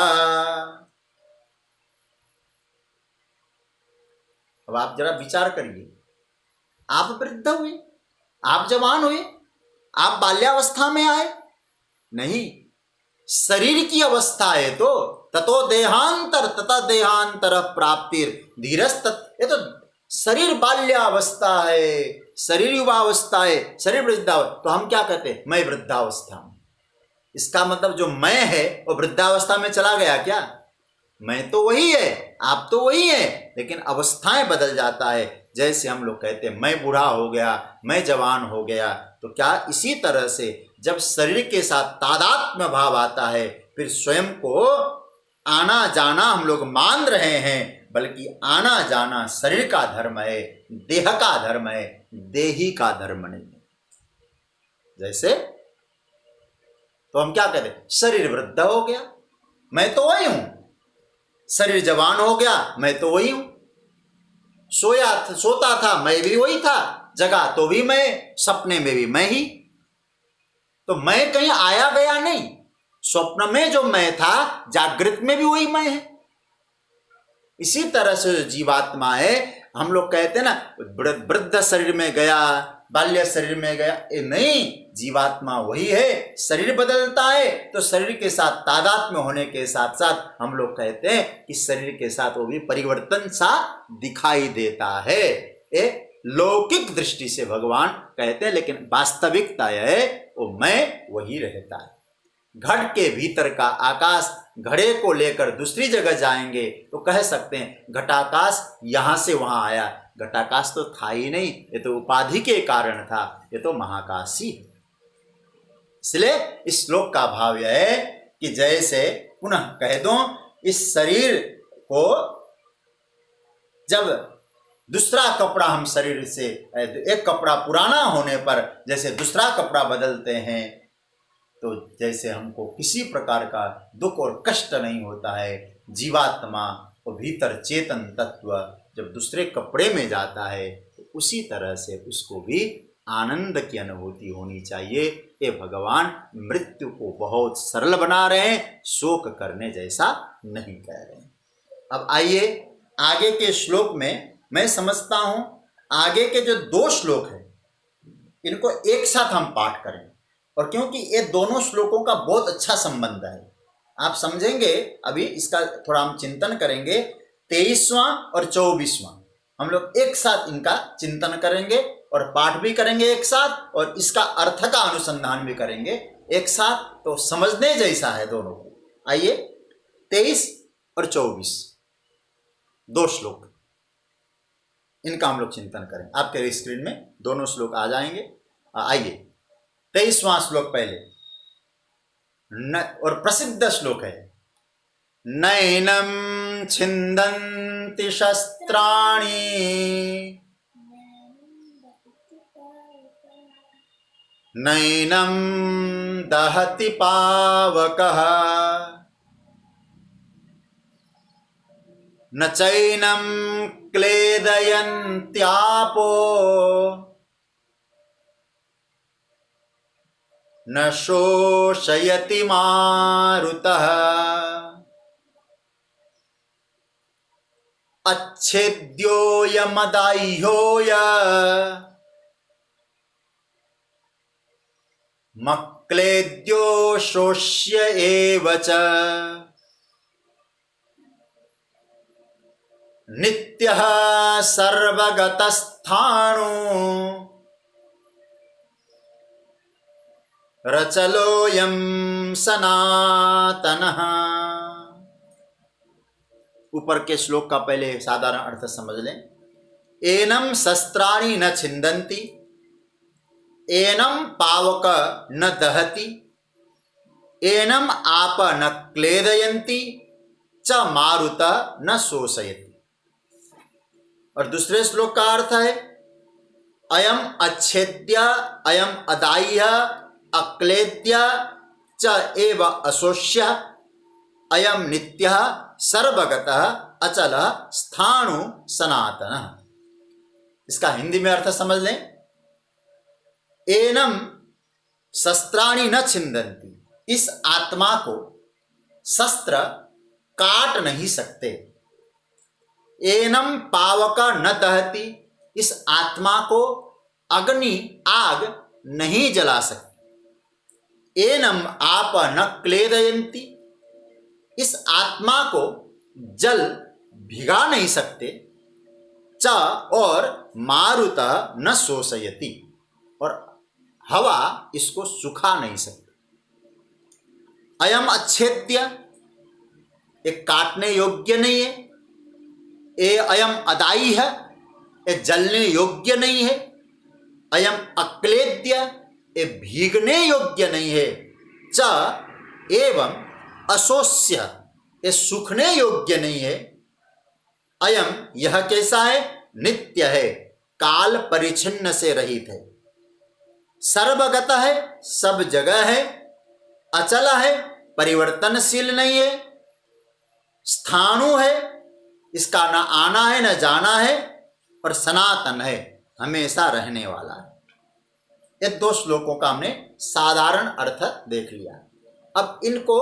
अब आप जरा विचार करिए, आप वृद्ध हुए, आप जवान हुए, आप बाल्यावस्था में आए? नहीं, शरीर की अवस्था है तो ततो देहांतर तथा देहांतर प्राप्तिर धीरस्त। ये तो शरीर बाल्यावस्था है, शरीर युवावस्था है, शरीर वृद्धावस्था। तो हम क्या कहते हैं? मैं वृद्धावस्था हूं। इसका मतलब जो मैं है वो वृद्धावस्था में चला गया क्या? मैं तो वही है, आप तो वही है, लेकिन अवस्थाएं बदल जाता है। जैसे हम लोग कहते हैं मैं बूढ़ा हो गया, मैं जवान हो गया, तो क्या इसी तरह से जब शरीर के साथ तादात्म्य भाव आता है, फिर स्वयं को आना जाना हम लोग मान रहे हैं, बल्कि आना जाना शरीर का धर्म है, देह का धर्म है, देही का धर्म नहीं है। जैसे तो हम क्या कहते हैं, शरीर वृद्ध हो गया, मैं तो वही हूं, शरीर जवान हो गया, मैं तो वही हूं, सोता था मैं भी वही था, जगा तो भी मैं, सपने में भी मैं ही, तो मैं कहीं आया गया नहीं। स्वप्न में जो मैं था, जागृत में भी वही मैं है। इसी तरह से जीवात्मा है, हम लोग कहते हैं ना वृद्ध शरीर में गया, बाल्य शरीर में गया, ये नहीं, जीवात्मा वही है। शरीर बदलता है तो शरीर के साथ तादात्म्य होने के साथ साथ हम लोग कहते हैं कि शरीर के साथ वो भी परिवर्तन सा दिखाई देता है। ये लौकिक दृष्टि से भगवान कहते हैं, लेकिन वास्तविकता है वो मैं वही रहता है। घट के भीतर का आकाश, घड़े को लेकर दूसरी जगह जाएंगे तो कह सकते हैं घटाकाश यहां से वहां आया, घटाकाश तो था ही नहीं, ये तो उपाधि के कारण था, ये तो महाकाशी है। इसलिए इस श्लोक का भाव यह है कि जैसे पुनः कह दो, इस शरीर को जब दूसरा कपड़ा हम शरीर से, एक कपड़ा पुराना होने पर जैसे दूसरा कपड़ा बदलते हैं, तो जैसे हमको किसी प्रकार का दुख और कष्ट नहीं होता है, जीवात्मा और भीतर चेतन तत्व जब दूसरे कपड़े में जाता है तो उसी तरह से उसको भी आनंद की अनुभूति होनी चाहिए। ये भगवान मृत्यु को बहुत सरल बना रहे हैं, शोक करने जैसा नहीं कह रहे हैं। अब आइए आगे के श्लोक में, मैं समझता हूं आगे के जो 2 श्लोक हैं इनको एक साथ हम पाठ करें, और क्योंकि ये दोनों श्लोकों का बहुत अच्छा संबंध है, आप समझेंगे। अभी इसका थोड़ा हम चिंतन करेंगे। 23वां और 24वां हम लोग एक साथ इनका चिंतन करेंगे और पाठ भी करेंगे एक साथ, और इसका अर्थ का अनुसंधान भी करेंगे एक साथ, तो समझने जैसा है दोनों को। आइए 23 और 24 2 श्लोक, इनका हम लोग चिंतन करें। आपके स्क्रीन में दोनों श्लोक आ जाएंगे। आइए 23वां श्लोक पहले, और प्रसिद्ध श्लोक है, नैनं छिन्दन्ति शस्त्राणि नैनं दहति पावकः न चैनं क्लेदयन्त्यापो न शोषयति मारुतः अच्छेद्योऽयमदाह्योऽय मक्लेद्यो शोष्य एव च नित्यः सर्वगतस्थाणु रचलोऽयं सनातनः। ऊपर के श्लोक का पहले साधारण अर्थ समझ लें। एनं शस्त्राणि न छिन्दन्ति, एनं पावक न दहति, एनं आप न क्लेदयन्ति च मारुत न शोषयति। और दूसरे श्लोक का अर्थ है, अयम अच्छेद्य अयम अदाह्य अक्लेद्य च एव अशोष्य अयम नित्यः सर्वगतः अचलः स्थाणु सनातनः। इसका हिंदी में अर्थ समझ लें। एनम शस्त्राणि न छिन्दन्ति, इस आत्मा को शस्त्र काट नहीं सकते। एनम पावक न दहति, इस आत्मा को अग्नि आग नहीं जला सकती। एनम आप न क्लेदयन्ति, इस आत्मा को जल भिगा नहीं सकते। च और मारुत न शोषयति, और हवा इसको सुखा नहीं सकती। अयम अच्छेद्य, एक काटने योग्य नहीं है। ए अयम अदाई है, ये जलने योग्य नहीं है। अयम अक्लेद्य, ये भीगने योग्य नहीं है। च एवं अशोष्य, ये सूखने योग्य नहीं है। अयम, यह कैसा है? नित्य है, काल परिच्छिन्न से रहित है, सर्वगत है, सब जगह है, अचल है, परिवर्तनशील नहीं है, स्थाणु है, इसका न आना है न जाना है, और सनातन है, हमेशा रहने वाला है। ये 2 श्लोकों का हमने साधारण अर्थ देख लिया। अब इनको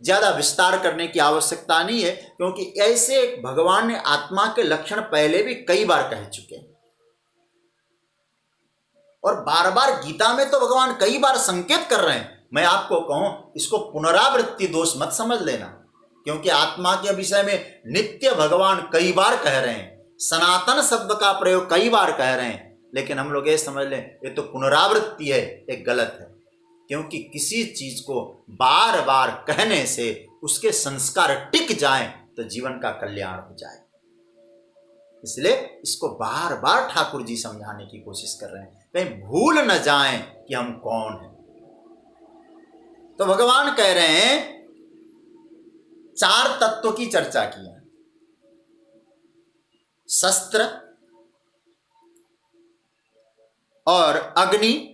ज्यादा विस्तार करने की आवश्यकता नहीं है, क्योंकि ऐसे भगवान ने आत्मा के लक्षण पहले भी कई बार कह चुके हैं, और बार बार गीता में तो भगवान कई बार संकेत कर रहे हैं। मैं आपको कहूं, इसको पुनरावृत्ति दोष मत समझ लेना, क्योंकि आत्मा के विषय में नित्य भगवान कई बार कह रहे हैं, सनातन शब्द का प्रयोग कई बार कह रहे हैं, लेकिन हम लोग ये समझ लें ये तो पुनरावृत्ति है, ये गलत है। क्योंकि किसी चीज को बार बार कहने से उसके संस्कार टिक जाएं तो जीवन का कल्याण हो जाए। इसलिए इसको बार बार ठाकुर जी समझाने की कोशिश कर रहे हैं, कहीं भूल न जाएं कि हम कौन हैं। तो भगवान कह रहे हैं 4 तत्वों की चर्चा की है, शस्त्र और अग्नि,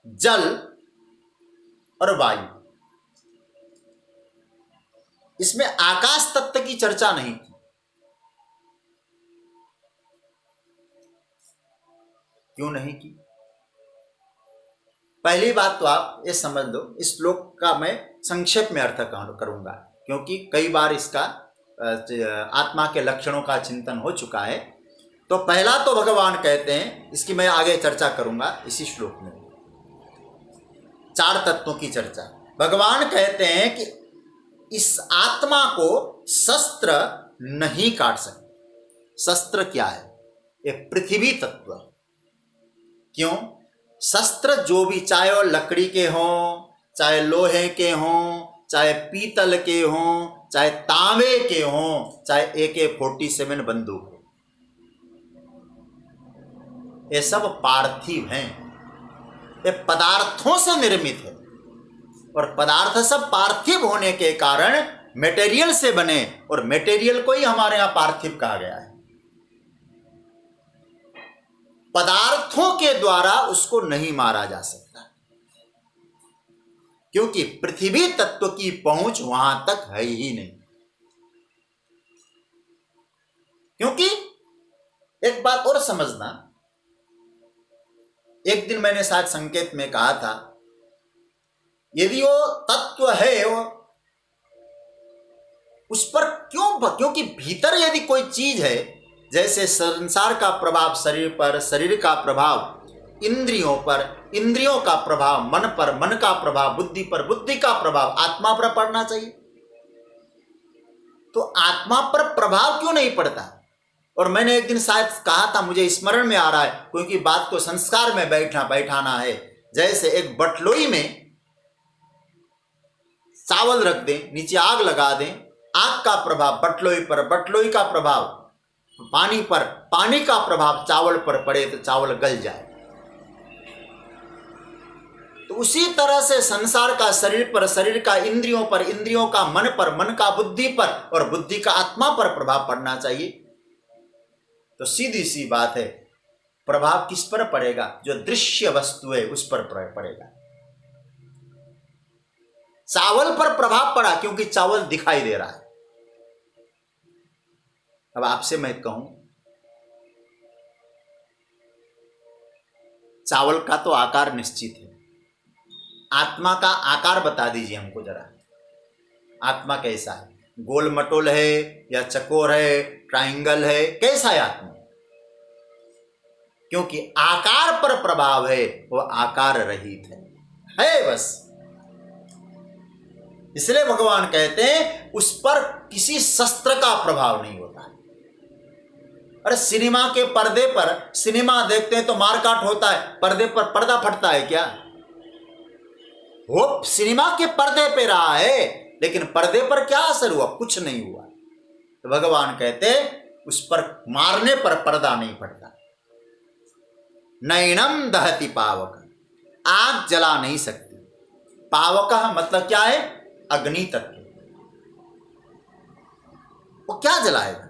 जल और वायु। इसमें आकाश तत्व की चर्चा नहीं की। क्यों नहीं की? पहली बात तो आप ये समझ लो, इस श्लोक का मैं संक्षेप में अर्थ करूंगा, क्योंकि कई बार इसका आत्मा के लक्षणों का चिंतन हो चुका है। तो पहला तो भगवान कहते हैं, इसकी मैं आगे चर्चा करूंगा इसी श्लोक में, 4 तत्वों की चर्चा। भगवान कहते हैं कि इस आत्मा को शस्त्र नहीं काट सकते। शस्त्र क्या है? ये पृथ्वी तत्व। क्यों? शस्त्र जो भी, चाहे वो लकड़ी के हों, चाहे लोहे के हों, चाहे पीतल के हों, चाहे तांबे के हों, चाहे AK-47 बंदूक हो, ये सब पार्थिव हैं, ये पदार्थों से निर्मित है, और पदार्थ सब पार्थिव होने के कारण मटेरियल से बने, और मटेरियल को ही हमारे यहां पार्थिव कहा गया है। पदार्थों के द्वारा उसको नहीं मारा जा सकता, क्योंकि पृथ्वी तत्व की पहुंच वहां तक है ही नहीं। क्योंकि एक बात और समझना, एक दिन मैंने शायद संकेत में कहा था, यदि वो तत्व है वो उस पर क्योंकि भीतर यदि कोई चीज है, जैसे संसार का प्रभाव शरीर पर, शरीर का प्रभाव इंद्रियों पर, इंद्रियों का प्रभाव मन पर, मन का प्रभाव बुद्धि पर, बुद्धि का प्रभाव आत्मा पर पड़ना चाहिए। तो आत्मा पर प्रभाव क्यों नहीं पड़ता? और मैंने एक दिन शायद कहा था, मुझे स्मरण में आ रहा है, क्योंकि बात को संस्कार में बैठाना है। जैसे एक बटलोई में चावल रख दें, नीचे आग लगा दें, आग का प्रभाव बटलोई पर, बटलोई का प्रभाव पानी पर, पानी का प्रभाव चावल पर पड़े तो चावल गल जाए। तो उसी तरह से संसार का शरीर पर, शरीर का इंद्रियों पर, इंद्रियों का मन पर, मन का बुद्धि पर, और बुद्धि का आत्मा पर प्रभाव पड़ना चाहिए। तो सीधी सी बात है, प्रभाव किस पर पड़ेगा? जो दृश्य वस्तु है उस पर पड़ेगा। चावल पर प्रभाव पड़ा क्योंकि चावल दिखाई दे रहा है। अब आपसे मैं कहूं, चावल का तो आकार निश्चित है, आत्मा का आकार बता दीजिए हमको जरा। आत्मा कैसा है? गोल मटोल है या चकोर है, ट्रायंगल है, कैसा है आत्मा? क्योंकि आकार पर प्रभाव है, वो आकार रहित है बस। इसलिए भगवान कहते हैं उस पर किसी शस्त्र का प्रभाव नहीं होता है। अरे सिनेमा के पर्दे पर, सिनेमा देखते हैं तो मारकाट होता है, पर्दे पर पर्दा फटता है क्या? वो सिनेमा के पर्दे पे रहा है, लेकिन पर्दे पर क्या असर हुआ? कुछ नहीं हुआ। तो भगवान कहते उस पर मारने पर पर्दा नहीं पड़ता। नैनम दहति पावक, आग जला नहीं सकती। पावक मतलब क्या है? अग्नि तत्व। वो क्या जलाएगा?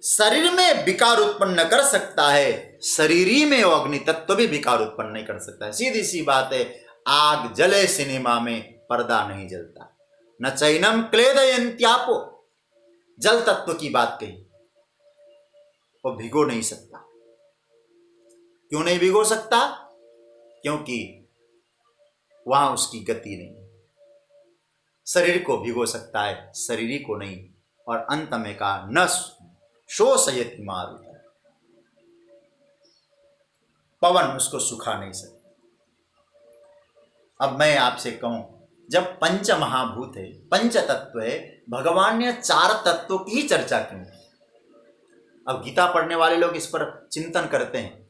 शरीर में विकार उत्पन्न कर सकता है, शरीरी में वो अग्नि तत्व भी विकार उत्पन्न नहीं कर सकता है। सीधी सी बात है, आग जले सिनेमा में पर्दा नहीं जलता। न चैनम क्लेदयन्त्यापो, जल तत्व की बात कही, वो भिगो नहीं सकता। क्यों नहीं भिगो सकता? क्योंकि वहां उसकी गति नहीं। शरीर को भिगो सकता है, शरीरी को नहीं। और अंत में कहा न शोषयति मारुतः, पवन उसको सुखा नहीं सकता। अब मैं आपसे कहूं, जब पंच महाभूत है, पंच तत्व है, भगवान ने चार तत्वों की ही चर्चा क्यों की? अब गीता पढ़ने वाले लोग इस पर चिंतन करते हैं।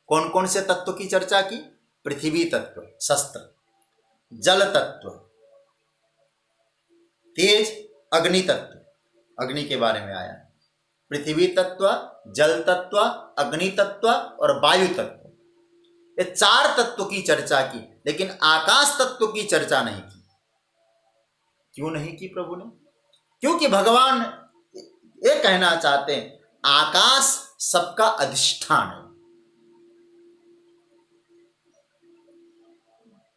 कौन कौन से तत्व की चर्चा की? पृथ्वी तत्व, शस्त्र, जल तत्व, तेज, अग्नि तत्व, अग्नि के बारे में आया। पृथ्वी तत्व, जल तत्व, अग्नि तत्व और वायु तत्व, ये चार तत्व की चर्चा की, लेकिन आकाश तत्व की चर्चा नहीं की। क्यों नहीं की प्रभु ने? क्योंकि भगवान ये कहना चाहते हैं, आकाश सबका अधिष्ठान है।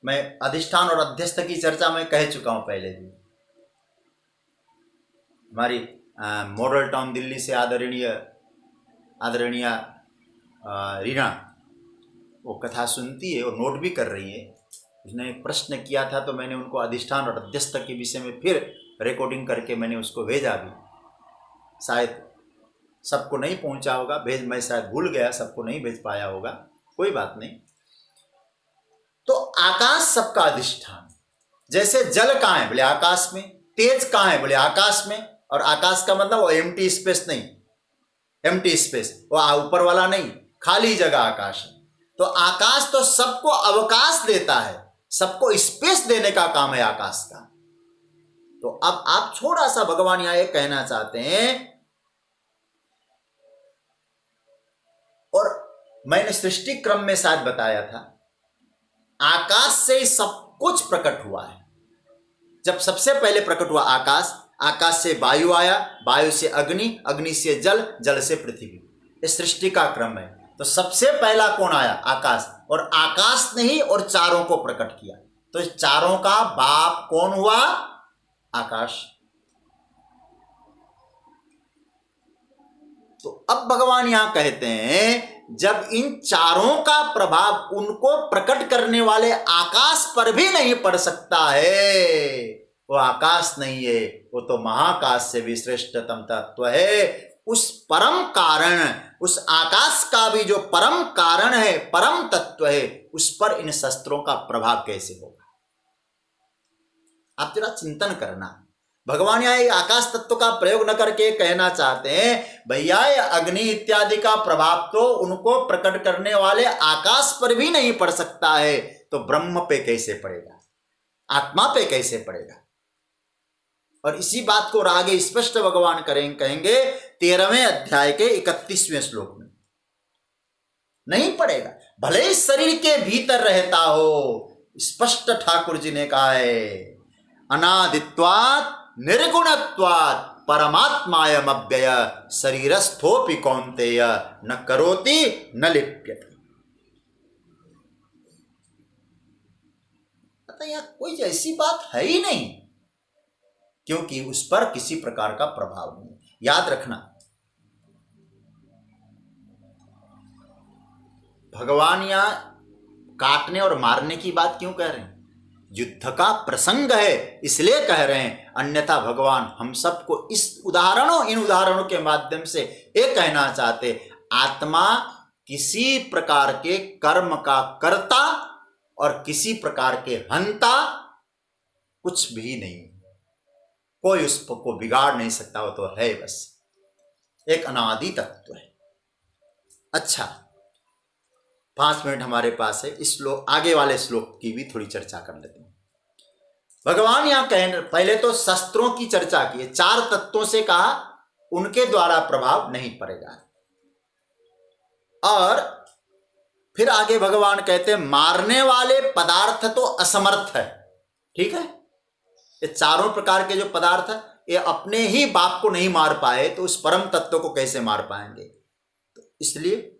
मैं अधिष्ठान और अध्यस्थ की चर्चा में कह चुका हूं पहले भी। हमारी मॉडल टाउन दिल्ली से आदरणीय रीना वो कथा सुनती है और नोट भी कर रही है। उसने एक प्रश्न किया था तो मैंने उनको अधिष्ठान और अध्यस्थ के विषय में फिर रिकॉर्डिंग करके मैंने उसको भेजा भी। शायद सबको नहीं पहुंचा होगा, मैं शायद भूल गया, सबको नहीं भेज पाया होगा, कोई बात नहीं। तो आकाश सबका अधिष्ठान। जैसे जल कहाँ है? बोले आकाश में। तेज कहाँ है? बोले आकाश में। और आकाश का मतलब वो एम्प्टी स्पेस नहीं, एम्प्टी स्पेस वो ऊपर वाला नहीं, खाली जगह आकाश है। तो आकाश तो सबको अवकाश देता है, सबको स्पेस देने का काम है आकाश का। तो अब आप थोड़ा सा भगवान यहां ये कहना चाहते हैं, और मैंने सृष्टि क्रम में शायद बताया था, आकाश से सब कुछ प्रकट हुआ है। जब सबसे पहले प्रकट हुआ आकाश, आकाश से वायु आया, वायु से अग्नि, अग्नि से जल, जल से पृथ्वी। ये सृष्टि का क्रम है। तो सबसे पहला कौन आया? आकाश। और आकाश ने ही और चारों को प्रकट किया। तो इस चारों का बाप कौन हुआ? आकाश। तो अब भगवान यहां कहते हैं, जब इन चारों का प्रभाव उनको प्रकट करने वाले आकाश पर भी नहीं पड़ सकता है, वो आकाश नहीं है, वो तो महाकाश से भी श्रेष्ठतम तत्व है। उस परम कारण, उस आकाश का भी जो परम कारण है, परम तत्व है, उस पर इन शस्त्रों का प्रभाव कैसे होगा? आप जरा चिंतन करना। भगवान यहाँ आकाश तत्व का प्रयोग न करके कहना चाहते हैं, भैया अग्नि इत्यादि का प्रभाव तो उनको प्रकट करने वाले आकाश पर भी नहीं पड़ सकता है, तो ब्रह्म पे कैसे पड़ेगा? आत्मा पे कैसे पड़ेगा? और इसी बात को आगे स्पष्ट भगवान कहेंगे 13वें अध्याय के 31वें श्लोक में। नहीं पड़ेगा, भले ही शरीर के भीतर रहता हो। स्पष्ट ठाकुर जी ने कहा है, अनादित्वात् निर्गुणत्वात् परमात्मायमव्यय शरीरस्थोपि कौन्तेय न करोति न लिप्यते। यहां कोई ऐसी बात है ही नहीं, क्योंकि उस पर किसी प्रकार का प्रभाव नहीं। याद रखना, भगवान यहां काटने और मारने की बात क्यों कह रहे हैं? युद्ध का प्रसंग है इसलिए कह रहे हैं। अन्यथा भगवान हम सबको इन उदाहरणों के माध्यम से ये कहना चाहते, आत्मा किसी प्रकार के कर्म का कर्ता और किसी प्रकार के हंता कुछ भी नहीं। कोई उसको बिगाड़ नहीं सकता, वो तो है बस एक अनादि तत्व है। अच्छा, 5 मिनट हमारे पास है, इस श्लोक आगे वाले श्लोक की भी थोड़ी चर्चा कर लेते हैं। भगवान यहां पहले तो शस्त्रों की चर्चा की है, 4 तत्वों से कहा उनके द्वारा प्रभाव नहीं पड़ेगा। और फिर आगे भगवान कहते हैं मारने वाले पदार्थ तो असमर्थ है। ठीक है, ये चारों प्रकार के जो पदार्थ है ये अपने ही बाप को नहीं मार पाए तो उस परम तत्व को कैसे मार पाएंगे। तो इसलिए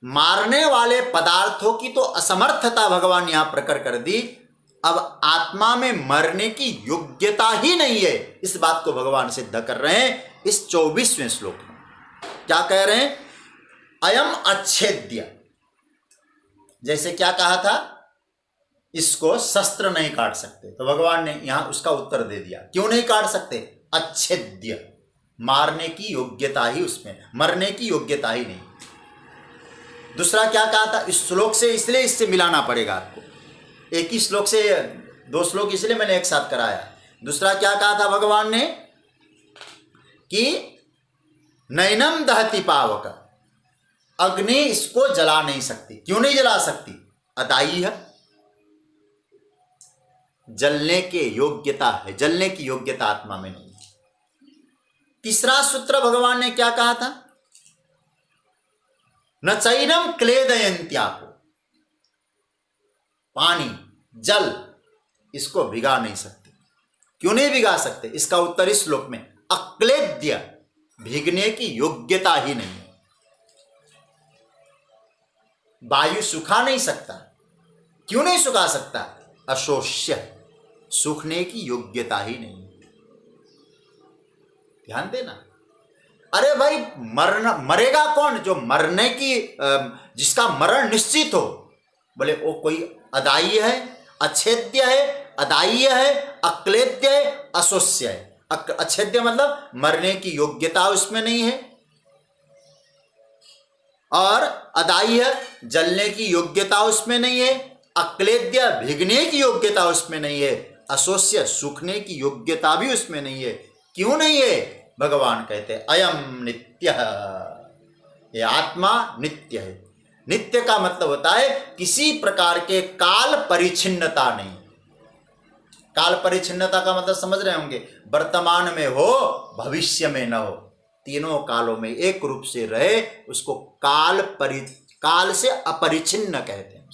मारने वाले पदार्थों की तो असमर्थता भगवान यहां प्रकट कर दी। अब आत्मा में मरने की योग्यता ही नहीं है, इस बात को भगवान सिद्ध कर रहे हैं इस 24वें श्लोक में। क्या कह रहे हैं? अयम अच्छेद्य। जैसे क्या कहा था, इसको शस्त्र नहीं काट सकते, तो भगवान ने यहां उसका उत्तर दे दिया। क्यों नहीं काट सकते? अच्छेद्य, मारने की योग्यता ही उसमें, मरने की योग्यता ही नहीं। दूसरा क्या कहा था इस श्लोक से, इसलिए इससे मिलाना पड़ेगा आपको। एक ही श्लोक से दो श्लोक इसलिए मैंने एक साथ कराया। दूसरा क्या कहा था भगवान ने कि नैनम दहति पावक, अग्नि इसको जला नहीं सकती। क्यों नहीं जला सकती? अदाई है, जलने के योग्यता है, जलने की योग्यता आत्मा में नहीं। तीसरा सूत्र भगवान ने क्या कहा था? न चैनम क्लेदयन्त्यापो, पानी जल इसको भिगा नहीं सकते। क्यों नहीं भिगा सकते? इसका उत्तर इस श्लोक में, अक्लेद्य, भीगने की योग्यता ही नहीं है। वायु सुखा नहीं सकता। क्यों नहीं सुखा सकता? अशोष्य, सूखने की योग्यता ही नहीं। ध्यान देना। अरे भाई मरना, मरेगा कौन? जो मरने की जिसका मरण निश्चित हो। बोले वो कोई अदायी है, अच्छेद्य है, अदायी है, अक्लेद्य है, अशोष्य है। अच्छेद्य मतलब मरने की योग्यता उसमें नहीं है, और अदायी है, जलने की योग्यता उसमें नहीं है, अक्लेद्य, भीगने की योग्यता उसमें नहीं है, अशोष्य, सूखने की योग्यता भी उसमें नहीं है। क्यों नहीं है? भगवान कहते हैं अयम नित्य, ये आत्मा नित्य है। नित्य का मतलब होता है किसी प्रकार के काल परिच्छिन्नता नहीं। काल परिच्छिन्नता का मतलब समझ रहे होंगे, वर्तमान में हो, भविष्य में न हो, तीनों कालों में एक रूप से रहे, उसको काल से अपरिच्छिन्न कहते हैं।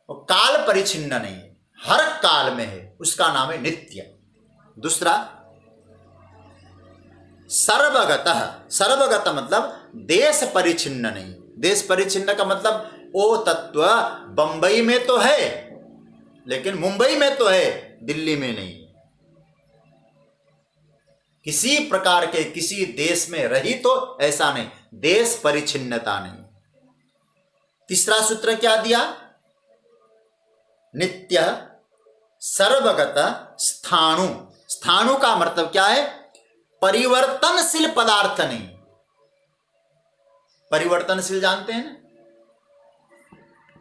वो काल परिच्छिन्न नहीं है, हर काल में है, उसका नाम है नित्य। दूसरा सर्वगतः, सर्वगत मतलब देश परिच्छिन्न नहीं। देश परिच्छिन्न का मतलब वो तत्व बंबई में तो है लेकिन मुंबई में तो है, दिल्ली में नहीं। किसी प्रकार के किसी देश में रही तो ऐसा नहीं, देश परिच्छिन्नता नहीं। तीसरा सूत्र क्या दिया? नित्य सर्वगत स्थाणु। स्थाणु का मतलब क्या है? परिवर्तनशील पदार्थ नहीं। परिवर्तनशील जानते हैं ना?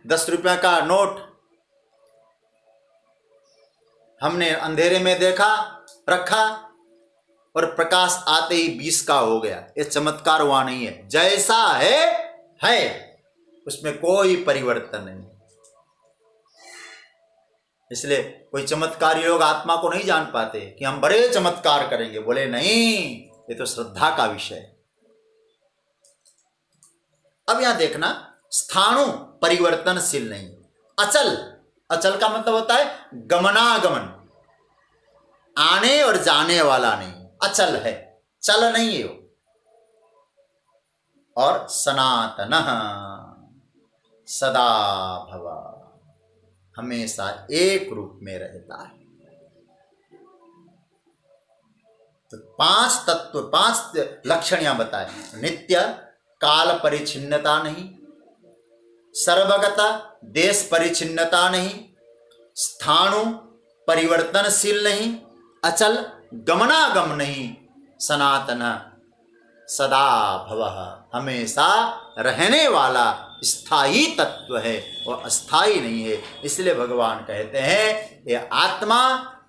10 रुपये का नोट हमने अंधेरे में देखा, रखा, और प्रकाश आते ही 20 का हो गया। ये चमत्कार हुआ नहीं है, जैसा है, उसमें कोई परिवर्तन नहीं। इसलिए कोई चमत्कारी लोग आत्मा को नहीं जान पाते कि हम बड़े चमत्कार करेंगे। बोले नहीं, ये तो श्रद्धा का विषय है। अब यहां देखना, स्थाणु परिवर्तनशील नहीं। अचल, अचल का मतलब होता है गमनागमन, आने और जाने वाला नहीं, अचल है, चल नहीं है वो। और सनातन, सदा भव, हमेशा एक रूप में रहता है। तो 5 तत्व, 5 लक्षण यहां बताए। नित्य, काल परिच्छिन्नता नहीं, सर्वगता, देश परिच्छिन्नता नहीं, स्थाणु परिवर्तनशील नहीं, अचल गमनागम नहीं, सनातन सदा भवः, हमेशा रहने वाला स्थायी तत्व है, वो अस्थाई नहीं है। इसलिए भगवान कहते हैं ये आत्मा,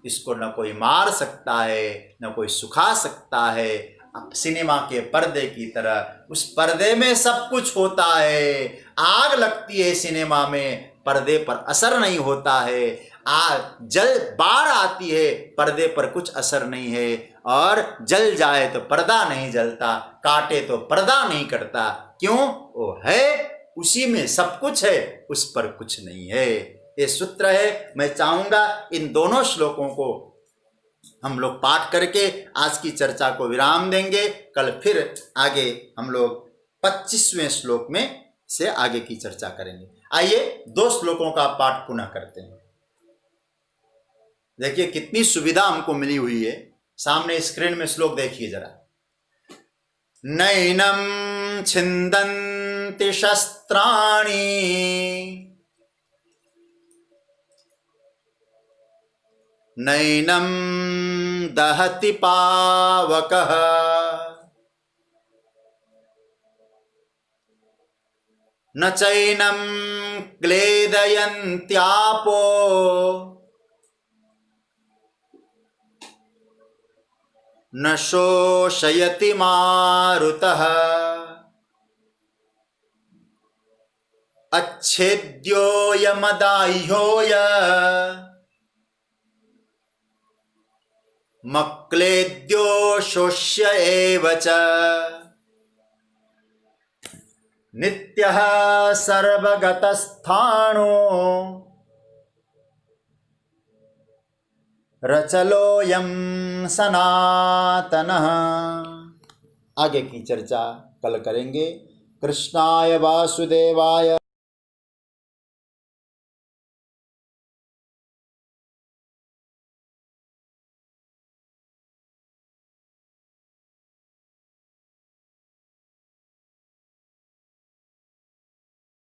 इसको न कोई मार सकता है, न कोई सुखा सकता है। सिनेमा के पर्दे की तरह उस पर्दे में सब कुछ होता है। आग लगती है सिनेमा में, पर्दे पर असर नहीं होता है। बाढ़ आती है, पर्दे पर कुछ असर नहीं है। और जल जाए तो पर्दा नहीं जलता, काटे तो पर्दा नहीं करता। क्यों? वो है, उसी में सब कुछ है, उस पर कुछ नहीं है। ये सूत्र है। मैं चाहूंगा इन दोनों श्लोकों को हम लोग पाठ करके आज की चर्चा को विराम देंगे। कल फिर आगे हम लोग 25वें श्लोक में से आगे की चर्चा करेंगे। आइए 2 श्लोकों का पाठ पुनः करते हैं। देखिए कितनी सुविधा हमको मिली हुई है। सामने स्क्रीन में श्लोक देखिए जरा। नैनं छिन्दन्ति शस्त्राणि नैनं दहति पावकः न चैनं क्लेदयन्त्यापो न शोषयति मारुतः अच्छेद्योऽयमदाह्योऽय मक्लेद्यो शोष्य एव च नित्यः सर्वगतस्थाणो रचलोऽयं सनातनः। आगे की चर्चा कल करेंगे। कृष्णाय वासुदेवाय